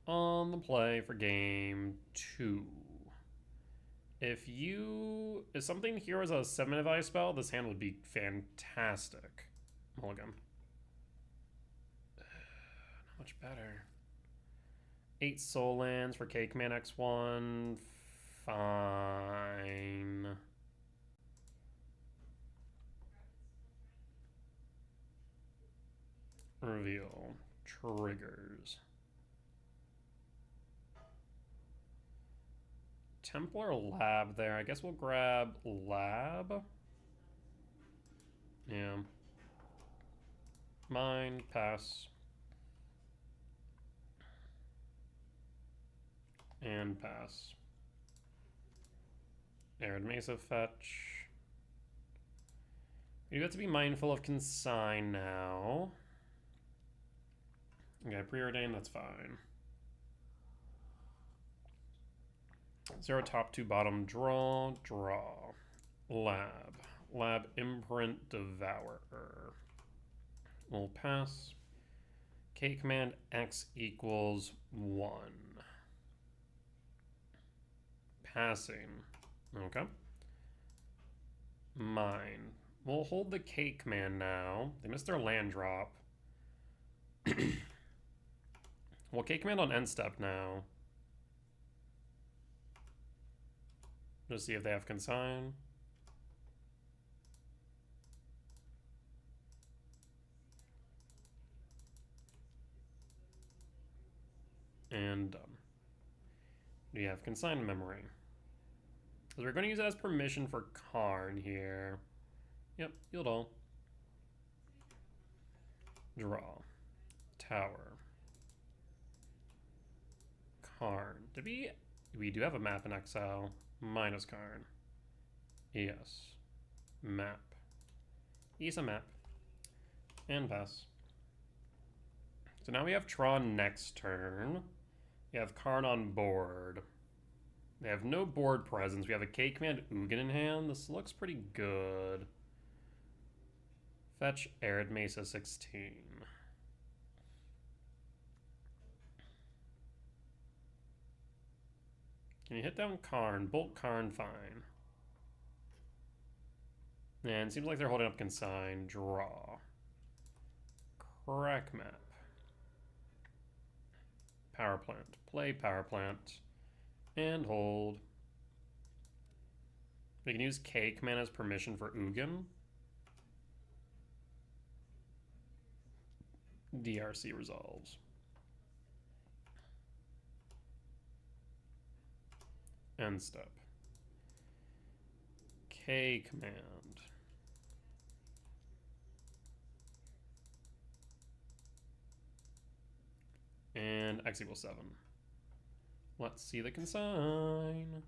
Speaker 1: On the play for game 2. If something here was a 7 advice spell, this hand would be fantastic. Mulligan. Not much better. 8 soul lands for Cake Man X1. Fine. Reveal. Triggers. Templar Lab there. I guess we'll grab Lab. Yeah. Mine, pass. And pass. Arid Mesa fetch. You have to be mindful of consign now. Okay, preordain, that's fine. 0 top 2 bottom, draw. Lab imprint devourer. We'll pass. K command X equals 1. Passing. Okay. Mine. We'll hold the K command now. They missed their land drop. Well, K command on end step now. Just see if they have consign. And done. Do you have consign memory? So we're going to use it as permission for Karn here. Yep, yield all. Draw. Tower. Karn. We do have a map in exile. Minus Karn. Yes. Map. Isa map. And pass. So now we have Tron next turn. We have Karn on board. They have no board presence. We have a K command Ugin in hand. This looks pretty good. Fetch Arid Mesa 16. Can you hit down Karn? Bolt Karn, fine. And seems like they're holding up consign. Draw. Crack map. Power plant. Play power plant. And hold. We can use K command as permission for Ugin. DRC resolves. End step. K command. And X equals 7. Let's see the consign.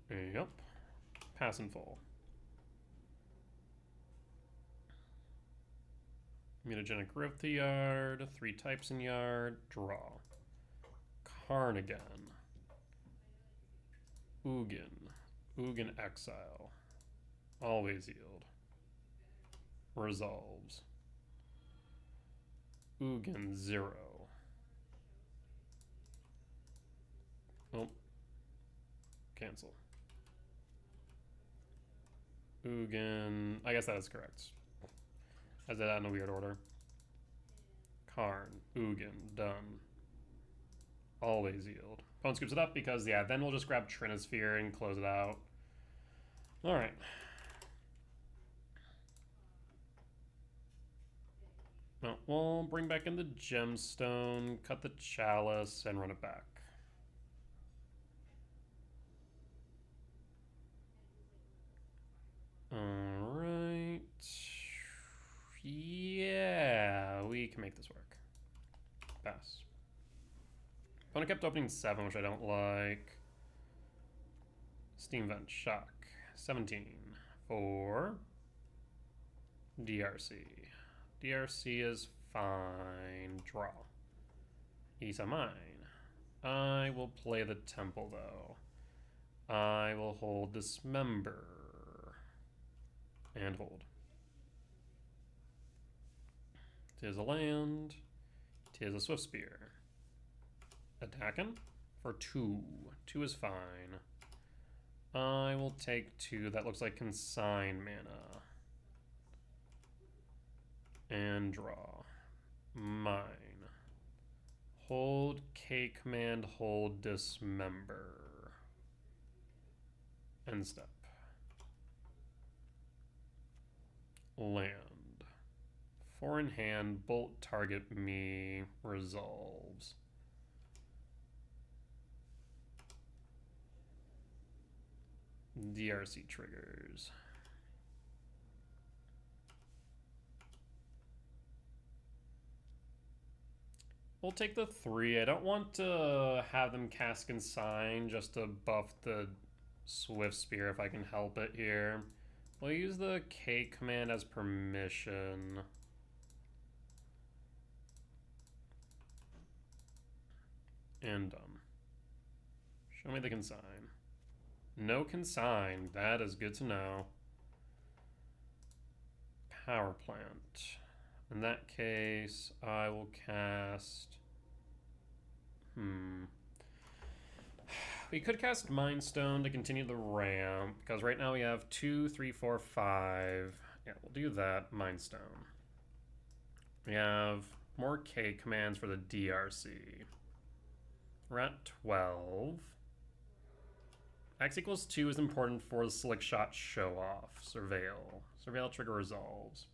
Speaker 1: Yep. Pass and full. Mutagenic Rift to yard. 3 types in yard. Draw. Karn again. Ugin. Ugin exile. Always yield. Resolves. Ugin 0. Oh. Cancel. Ugin. I guess that is correct. I did that in a weird order. Karn. Ugin. Done. Always yield. Opponent scoops it up because, yeah, then we'll just grab Trinisphere and close it out. Alright. Well, we'll bring back in the Gemstone, cut the Chalice, and run it back. Alright. Yeah, we can make this work. Pass. Opponent kept opening 7, which I don't like. Steam Vent, Shock. 17. 4. DRC. DRC is fine. Draw. Isa mine. I will play the Temple, though. I will hold Dismember. And hold. Tis a land. Tis a Swiftspear. Attacking for 2. 2 is fine. I will take 2. That looks like consign mana. And draw. Mine. Hold K command, hold Dismember. End step. Land. 4 in hand, bolt target me, resolves. DRC triggers. We'll take the 3. I don't want to have them cast Consign just to buff the Swift Spear if I can help it here. We'll use the K command as permission. And done. Show me the Consign. No Consign. That is good to know. Power Plant. In that case, I will cast... We could cast Mind Stone to continue the ramp, because right now we have 2, 3, 4, 5. Yeah, we'll do that. Mind Stone. We have more K commands for the DRC. We're at 12. X equals 2 is important for the Slick Shot show off. Surveil. Surveil trigger resolves.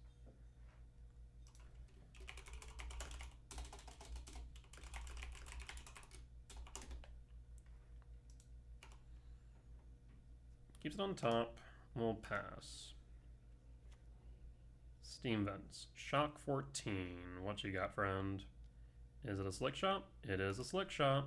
Speaker 1: Keeps it on top. We'll pass. Steam Vents. Shock 14. What you got, friend? Is it a Slick Shot? It is a Slick Shot.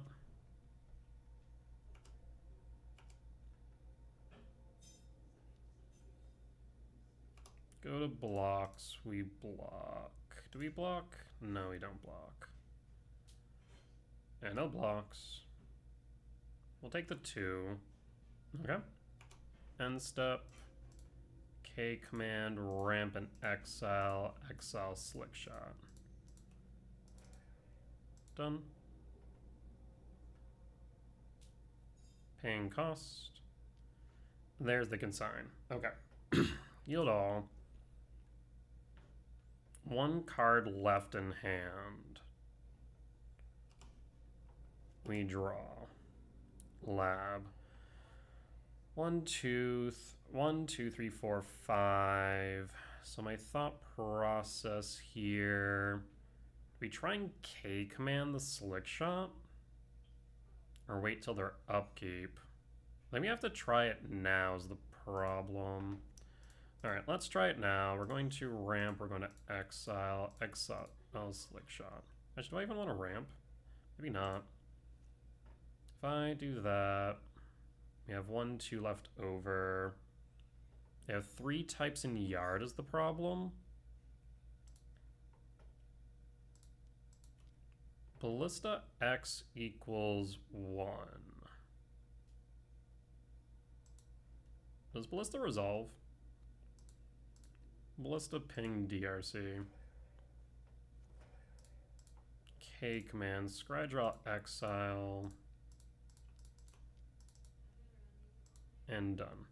Speaker 1: Go to blocks. We block. Do we block? No, we don't block. And no blocks. We'll take the 2. Okay. End step. K command, ramp and exile. Exile Slick Shot. Done. Paying cost. There's the consign. Okay. Yield all. 1 card left in hand. We draw. Lab. 1, 2, 3, 4, 5. So my thought process here. We try and K command the Slick Shot? Or wait till their upkeep? Then we have to try it now is the problem. Alright, let's try it now. We're going to ramp, we're going to exile, Slick Shot. Actually, do I even want to ramp? Maybe not. If I do that, we have 1, 2 left over. They have 3 types in yard is the problem. Ballista X equals 1. Does Ballista resolve? Ballista ping DRC. K command, scry draw exile. And done.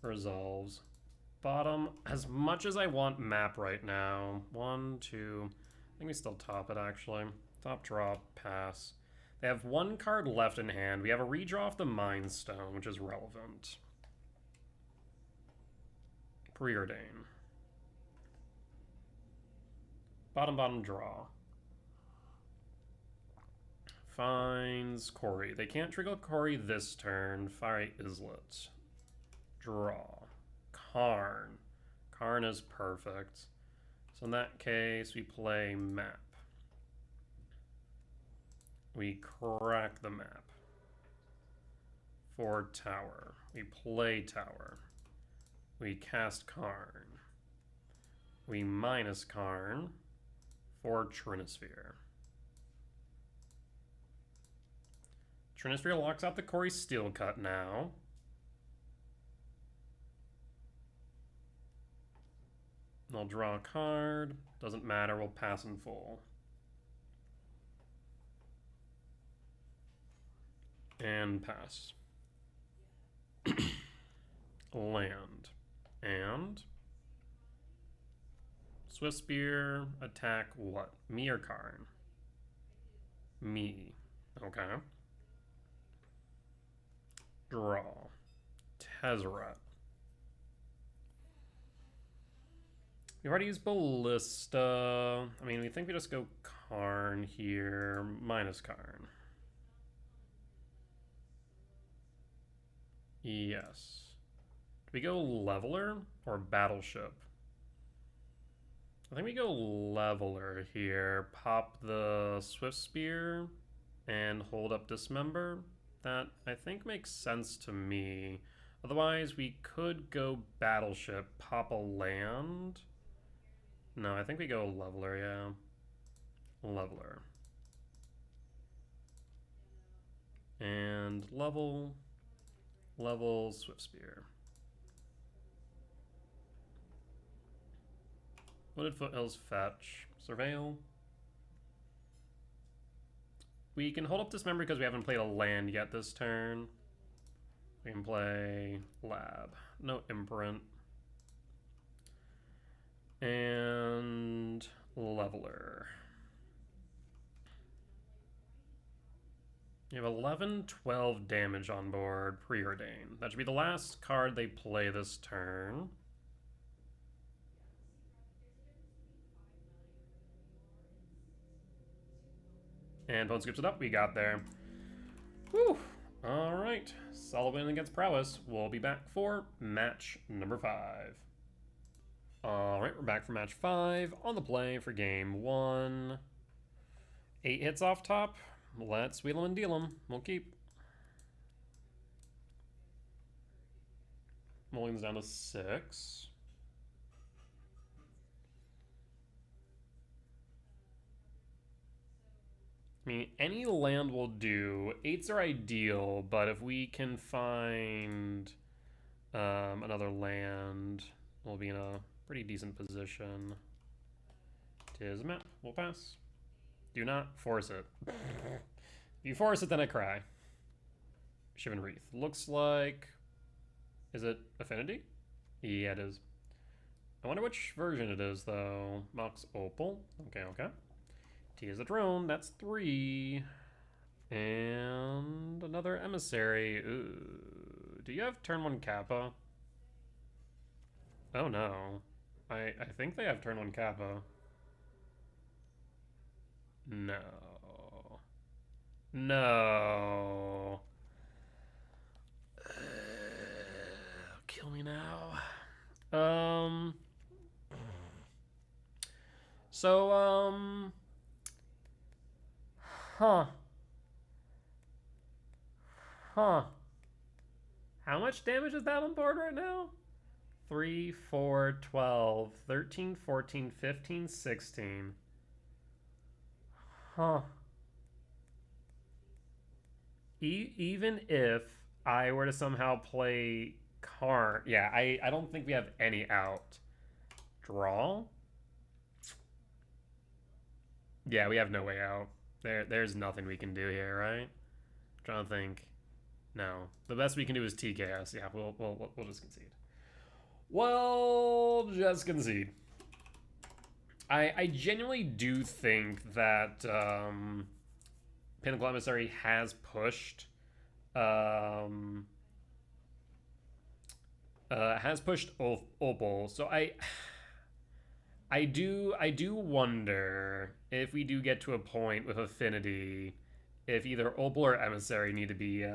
Speaker 1: Resolves. Bottom, as much as I want map right now. 1, 2, I think we still top it actually. Top draw, pass. They have 1 card left in hand. We have a redraw off the Mind Stone, which is relevant. Preordain. Bottom draw. Finds Corey. They can't trigger Corey this turn. Fire Islet. Draw. Karn. Karn is perfect. So in that case, we play map. We crack the map. For tower. We play tower. We cast Karn. We minus Karn for Trinisphere. Trinisphere locks out the Corey Steel Cut now. I'll draw a card. Doesn't matter, we'll pass in full. And pass. Land. And Swift Spear, attack what? Me or Karn? Me. Okay. Draw. Tezzeret. We've already used Ballista. I mean, we think we just go Karn here, minus Karn. Yes. Do we go Leveler or Battleship? I think we go Leveler here. Pop the Swift Spear and hold up Dismember. That, I think, makes sense to me. Otherwise, we could go Battleship, pop a land. No, I think we go Leveler, yeah. Leveler. And level, Swift Spear. Wooded Foothills fetch. Surveil. We can hold up Dismember because we haven't played a land yet this turn. We can play Lab. No Imprint. And Leveler. You have 11, 12 damage on board, Preordain. That should be the last card they play this turn. And Bone scoops it up, we got there. Whew. Alright, solid win against Prowess. We'll be back for match number 5. Alright, we're back for match 5 on the play for game 1. 8 hits off top. Let's wheel them and deal them. We'll keep. Mulligan's down to 6. I mean, any land will do. 8s are ideal, but if we can find another land, we'll be in a pretty decent position. Tis a map. We'll pass. Do not force it. If you force it, then I cry. Shivan Wreath. Looks like... Is it Affinity? Yeah, it is. I wonder which version it is, though. Mox Opal. Okay, okay. T is a drone. That's 3. And another Emissary. Ooh. Do you have turn 1 Kappa? Oh, no. I think they have turn 1 Kappa. No. No. Kill me now. Huh. How much damage is that on board right now? 3, 4, 12, 13, 14, 15, 16. Huh. Even if I were to somehow play Karn, yeah, I don't think we have any out. Draw? Yeah, we have no way out. There's nothing we can do here, right? I'm trying to think. No, the best we can do is TKS. Yeah, we'll just concede. Well, just concede. I genuinely do think that Pinnacle Emissary has pushed Opal. So I do wonder if we do get to a point with Affinity, if either Opal or Emissary need to be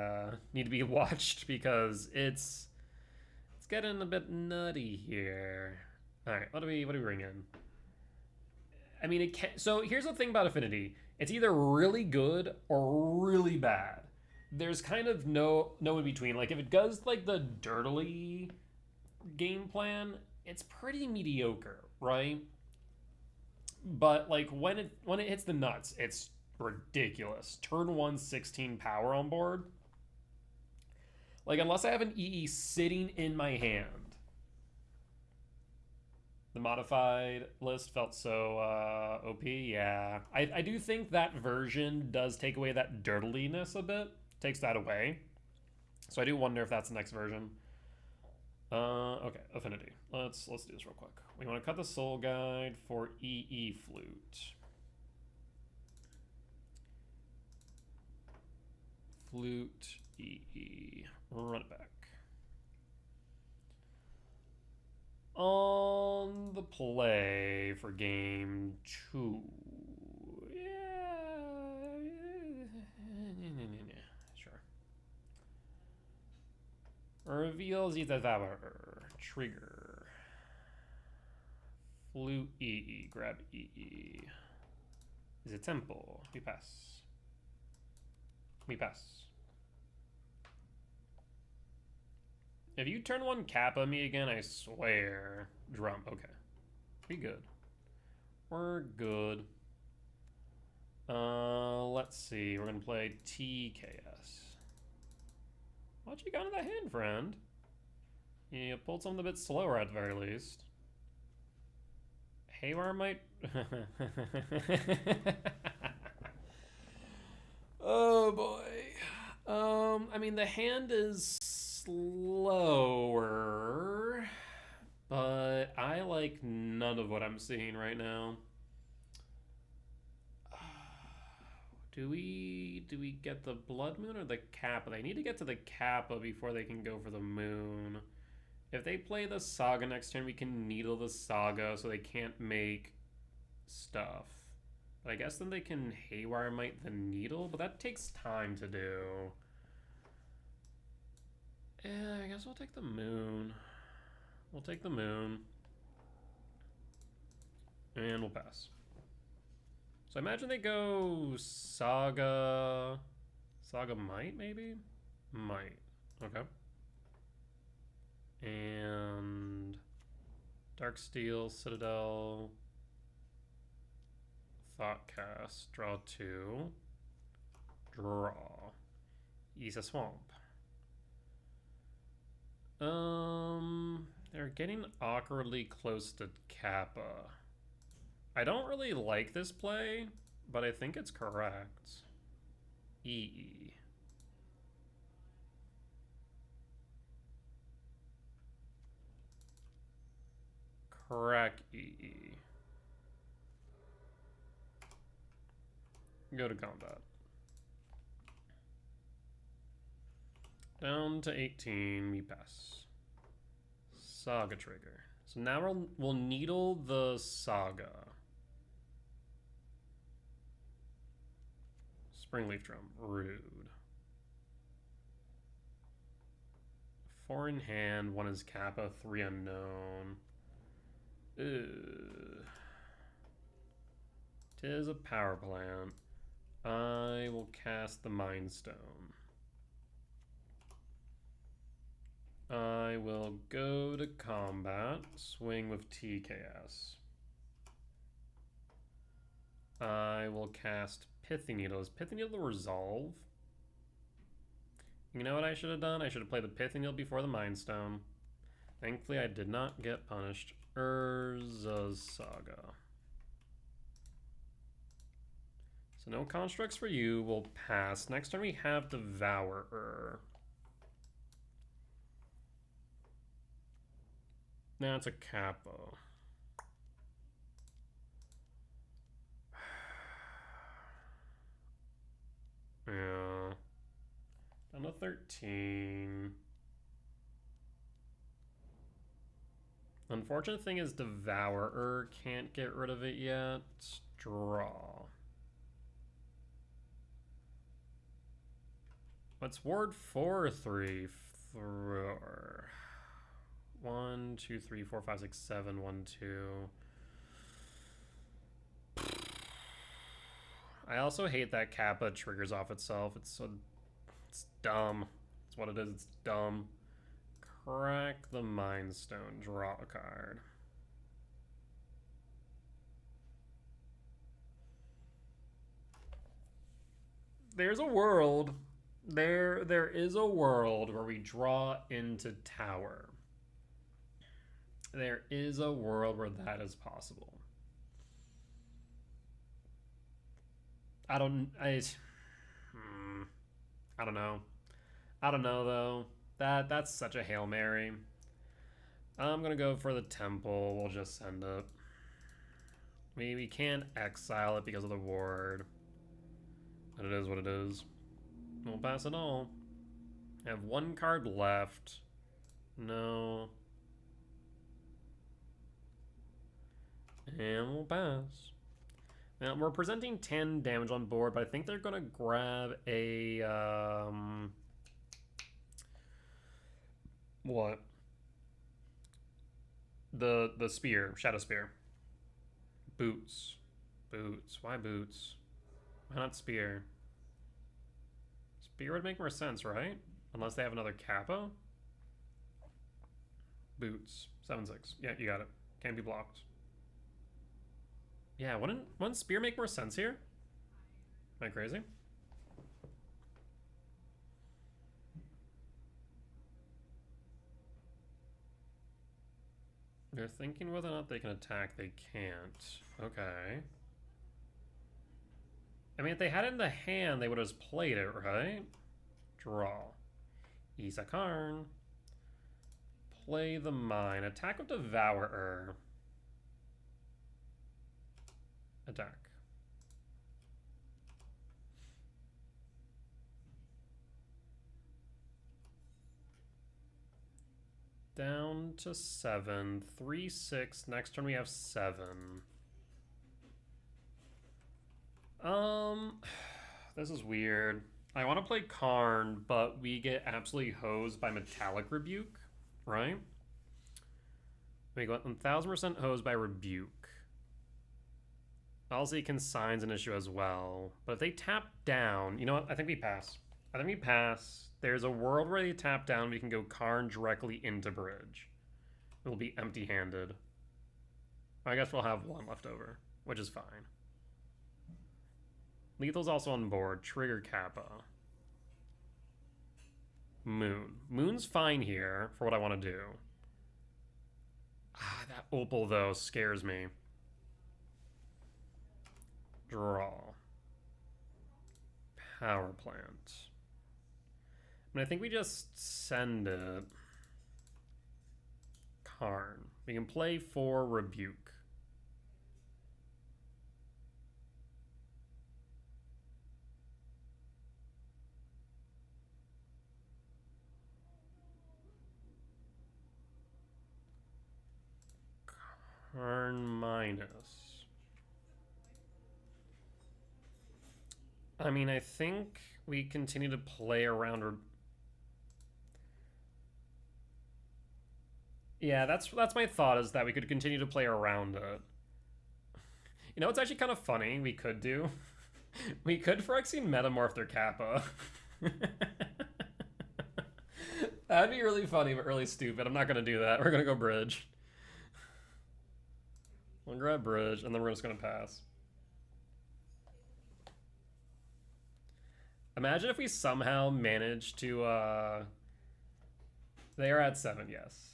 Speaker 1: watched, because it's getting a bit nutty here. All right, what do we bring in? I mean, it can. So here's the thing about Affinity: it's either really good or really bad. There's kind of no in between. Like if it does like the dirtily game plan, it's pretty mediocre, right? But like when it hits the nuts, it's ridiculous. Turn 1, 16 power on board. Like unless I have an EE sitting in my hand. The modified list felt so OP, yeah. I do think that version does take away that dirtiness a bit. Takes that away. So I do wonder if that's the next version. Okay, Affinity. Let's do this real quick. We want to cut the soul guide for EE Flute. Flute EE. Run it back. On the play for game 2. Yeah. Sure. Reveals either that or trigger. Flew EE. Grab EE. Is it temple? We pass. We pass. If you turn one Kappa me again, I swear. Drum. Okay. We good. We're good. Let's see. We're gonna play TKS. What you got in that hand, friend? You pulled something a bit slower at the very least. Haywire might... Oh boy. I mean, the hand is slower, but I like none of what I'm seeing right now. Do we get the Blood Moon or the Kappa? They need to get to the Kappa before they can go for the Moon. If they play the Saga next turn, we can needle the Saga so they can't make stuff. But I guess then they can Haywire Might the Needle, but that takes time to do. Yeah, I guess we'll take the Moon. We'll take the Moon. And we'll pass. So I imagine they go Saga... Saga Might, maybe? Might. Okay. And... Darksteel, Citadel... Thoughtcast. Draw 2. Draw. Use a swamp. They're getting awkwardly close to Kappa. I don't really like this play, but I think it's correct. EE. Correct EE. Go to combat. Down to 18, we pass. Saga trigger. So now we'll needle the Saga. Springleaf Drum, rude. 4 in hand, 1 is Kappa, 3 unknown. Ugh. 'Tis a power plant. I will cast the Mind Stone. I will go to combat, swing with TKS. I will cast Pithing Needle. Is Pithing Needle resolve? You know what I should have done? I should have played the Pithing Needle before the Mind Stone. Thankfully, I did not get punished. Urza's Saga. So no constructs for you. We'll pass. Next turn we have Devourer. Now it's a Capo. Yeah. Down to 13. Unfortunate thing is Devourer can't get rid of it yet. Draw. What's ward 4 or 3? 4. 1, 2, 3, 4, 5, 6, 7, 1, 2. I also hate that Kappa triggers off itself. It's dumb. It's what it is. It's dumb. Crack the Mind Stone. Draw a card. There's a world. There is a world where we draw into tower. There is a world where that is possible. I don't know. I don't know though. That's such a Hail Mary. I'm gonna go for the temple. We'll just send it. We can't exile it because of the ward. But it is what it is. We'll pass it all. I have 1 card left. No. And we'll pass. Now, we're presenting 10 damage on board, but I think they're going to grab a, what? The spear, Shadow Spear. Boots. Boots. Why boots? Why not spear? Spear would make more sense, right? Unless they have another Kappa. Boots. 7/6. Yeah, you got it. Can't be blocked. Yeah, wouldn't spear make more sense here? Am I crazy? They're thinking whether or not they can attack. They can't. Okay. I mean, if they had it in the hand, they would have just played it, right? Draw. Isakarn. Play the mine. Attack with Devourer. Attack. Down to 7. 3/6. Next turn we have 7. This is weird. I want to play Karn, but we get absolutely hosed by Metallic Rebuke, right? We got 1000% hosed by Rebuke. Also, Consign's an issue as well. But if they tap down, you know what? I think we pass. I think we pass. There's a world where they tap down, we can go Karn directly into bridge. We'll be empty-handed. I guess we'll have 1 left over, which is fine. Lethal's also on board. Trigger Kappa. Moon. Moon's fine here for what I want to do. Ah, that Opal, though, scares me. Draw. Power plant. I mean, I think we just send it. Karn. We can play for Rebuke. Karn minus. I mean, I think we continue to play around. Yeah, that's my thought, is that we could continue to play around it. You know, it's actually kind of funny. We could do. We could Phyrexian Metamorph their Kappa. That'd be really funny, but really stupid. I'm not gonna do that. We're gonna go bridge. We'll grab bridge, and then we're just gonna pass. Imagine if we somehow managed to, they are at 7, yes.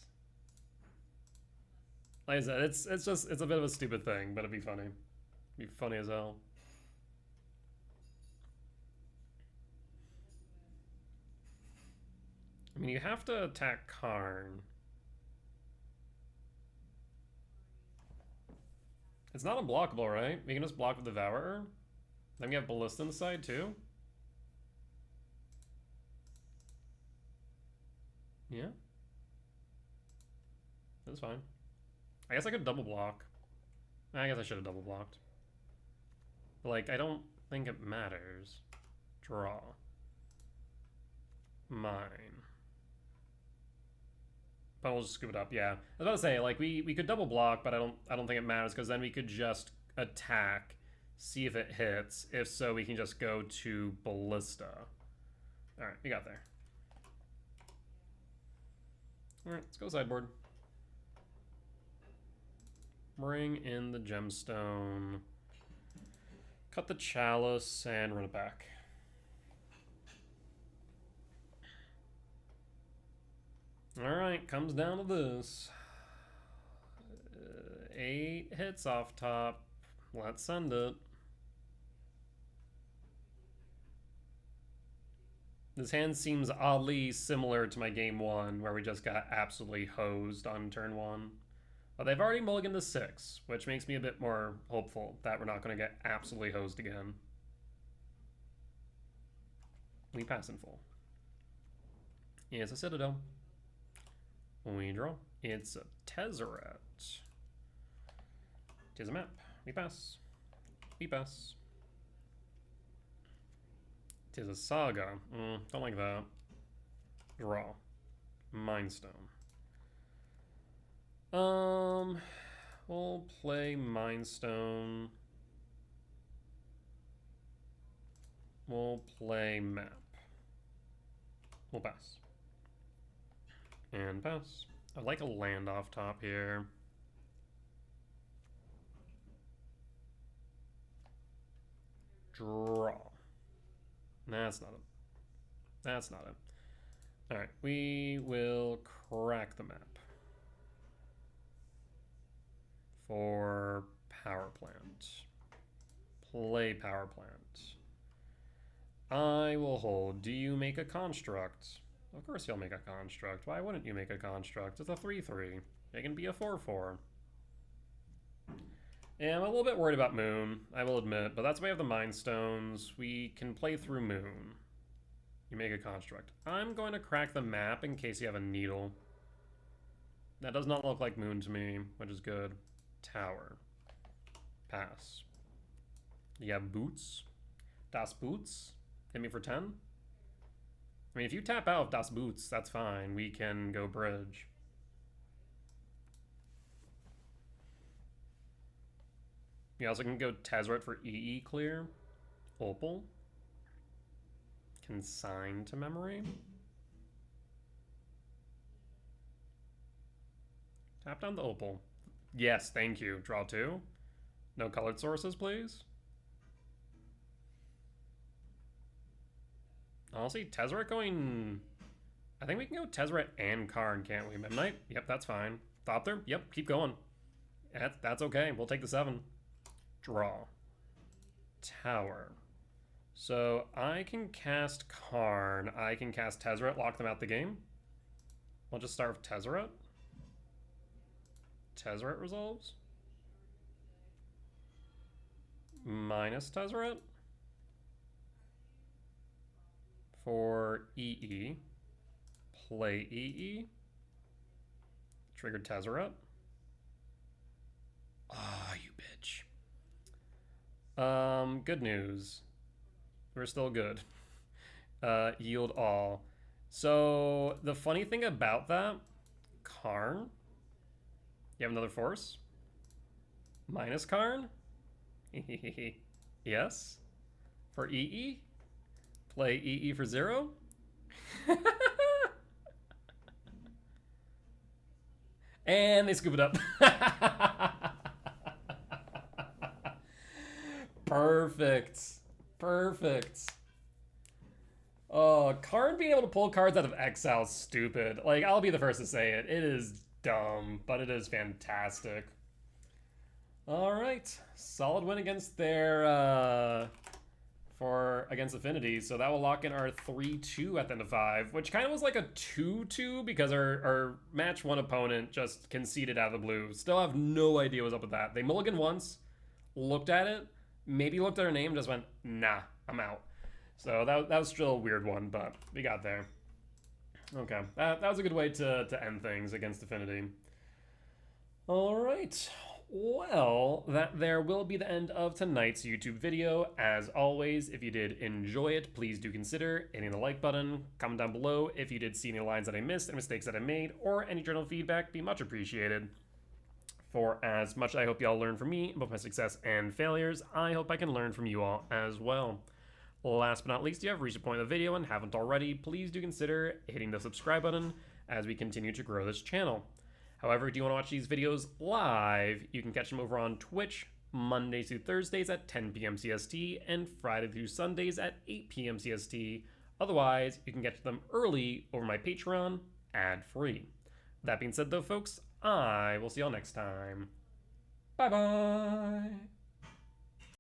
Speaker 1: Like I said, it's a bit of a stupid thing, but it'd be funny. It'd be funny as hell. I mean, you have to attack Karn. It's not unblockable, right? We can just block with Devourer. Then we have Ballista on the side, too. Yeah. That's fine. I guess I could double block. I guess I should have double blocked. But, like, I don't think it matters. Draw. Mine. But we'll just scoop it up, yeah. I was about to say, like, we could double block, but I don't think it matters, because then we could just attack, see if it hits. If so, we can just go to Ballista. Alright, we got there. Alright, let's go sideboard. Bring in the gemstone. Cut the chalice and run it back. Alright, comes down to this. 8 hits off top. Let's send it. This hand seems oddly similar to my game 1, where we just got absolutely hosed on turn 1. But they've already mulliganed to 6, which makes me a bit more hopeful that we're not going to get absolutely hosed again. We pass in full. It's a Citadel. We draw. It's a Tezzeret. Tis a map. We pass. We pass. Tis a Saga. Don't like that. Draw. Mindstone. We'll play Mind Stone. We'll play map. We'll pass. And pass. I'd like a land off top here. Draw. That's not it. That's not it. Alright, we will crack the map. For power plant. Play power plant. I will hold. Do you make a construct? Of course you'll make a construct. Why wouldn't you make a construct? It's a 3/3. It can be a 4/4. Yeah, I'm a little bit worried about Moon, I will admit, but that's why we have the Mind Stones. We can play through Moon. You make a construct. I'm going to crack the map in case you have a needle. That does not look like Moon to me, which is good. Tower. Pass. You have Boots. Das Boots. Hit me for 10. I mean, if you tap out of Das Boots, that's fine. We can go bridge. You also can go Tezzeret for EE clear. Opal. Consign to memory. Tap down the Opal. Yes, thank you. Draw 2. No colored sources, please. Honestly, Tezzeret going... I think we can go Tezzeret and Karn, can't we? Midnight? Yep, that's fine. Thopter? Yep, keep going. That's okay. We'll take the 7. Draw. Tower. So I can cast Karn. I can cast Tezzeret, lock them out the game. We'll just start with Tezzeret. Tezzeret resolves. Minus Tezzeret. For EE. Play EE. Trigger Tezzeret. Ah, you bitch. Good news. We're still good. Yield all. So, the funny thing about that, Karn, you have another force? Minus Karn? Yes. For EE? Play EE for 0? And they scoop it up. Perfect. Perfect. Oh, Karn being able to pull cards out of exile is stupid. Like, I'll be the first to say it. It is dumb, but it is fantastic. Alright. Solid win against their, against Affinity. So that will lock in our 3-2 at the end of 5, which kind of was like a 2-2 because our match 1 opponent just conceded out of the blue. Still have no idea what's up with that. They mulliganed once, looked at it, maybe looked at her name, just went, nah, I'm out. So that was still a weird one, but we got there. Okay, that was a good way to end things against Affinity. All right. Well, that there will be the end of tonight's YouTube video. As always, if you did enjoy it, please do consider hitting the like button. Comment down below if you did see any lines that I missed and mistakes that I made, or any general feedback, be much appreciated. For as much as I hope y'all learn from me, both my success and failures, I hope I can learn from you all as well. Last but not least, if you have reached a point of the video and haven't already, please do consider hitting the subscribe button as we continue to grow this channel. However, if you want to watch these videos live, you can catch them over on Twitch, Mondays through Thursdays at 10 p.m. CST, and Friday through Sundays at 8 p.m. CST. Otherwise, you can get to them early over my Patreon, ad-free. That being said though, folks, I will see y'all next time. Bye-bye!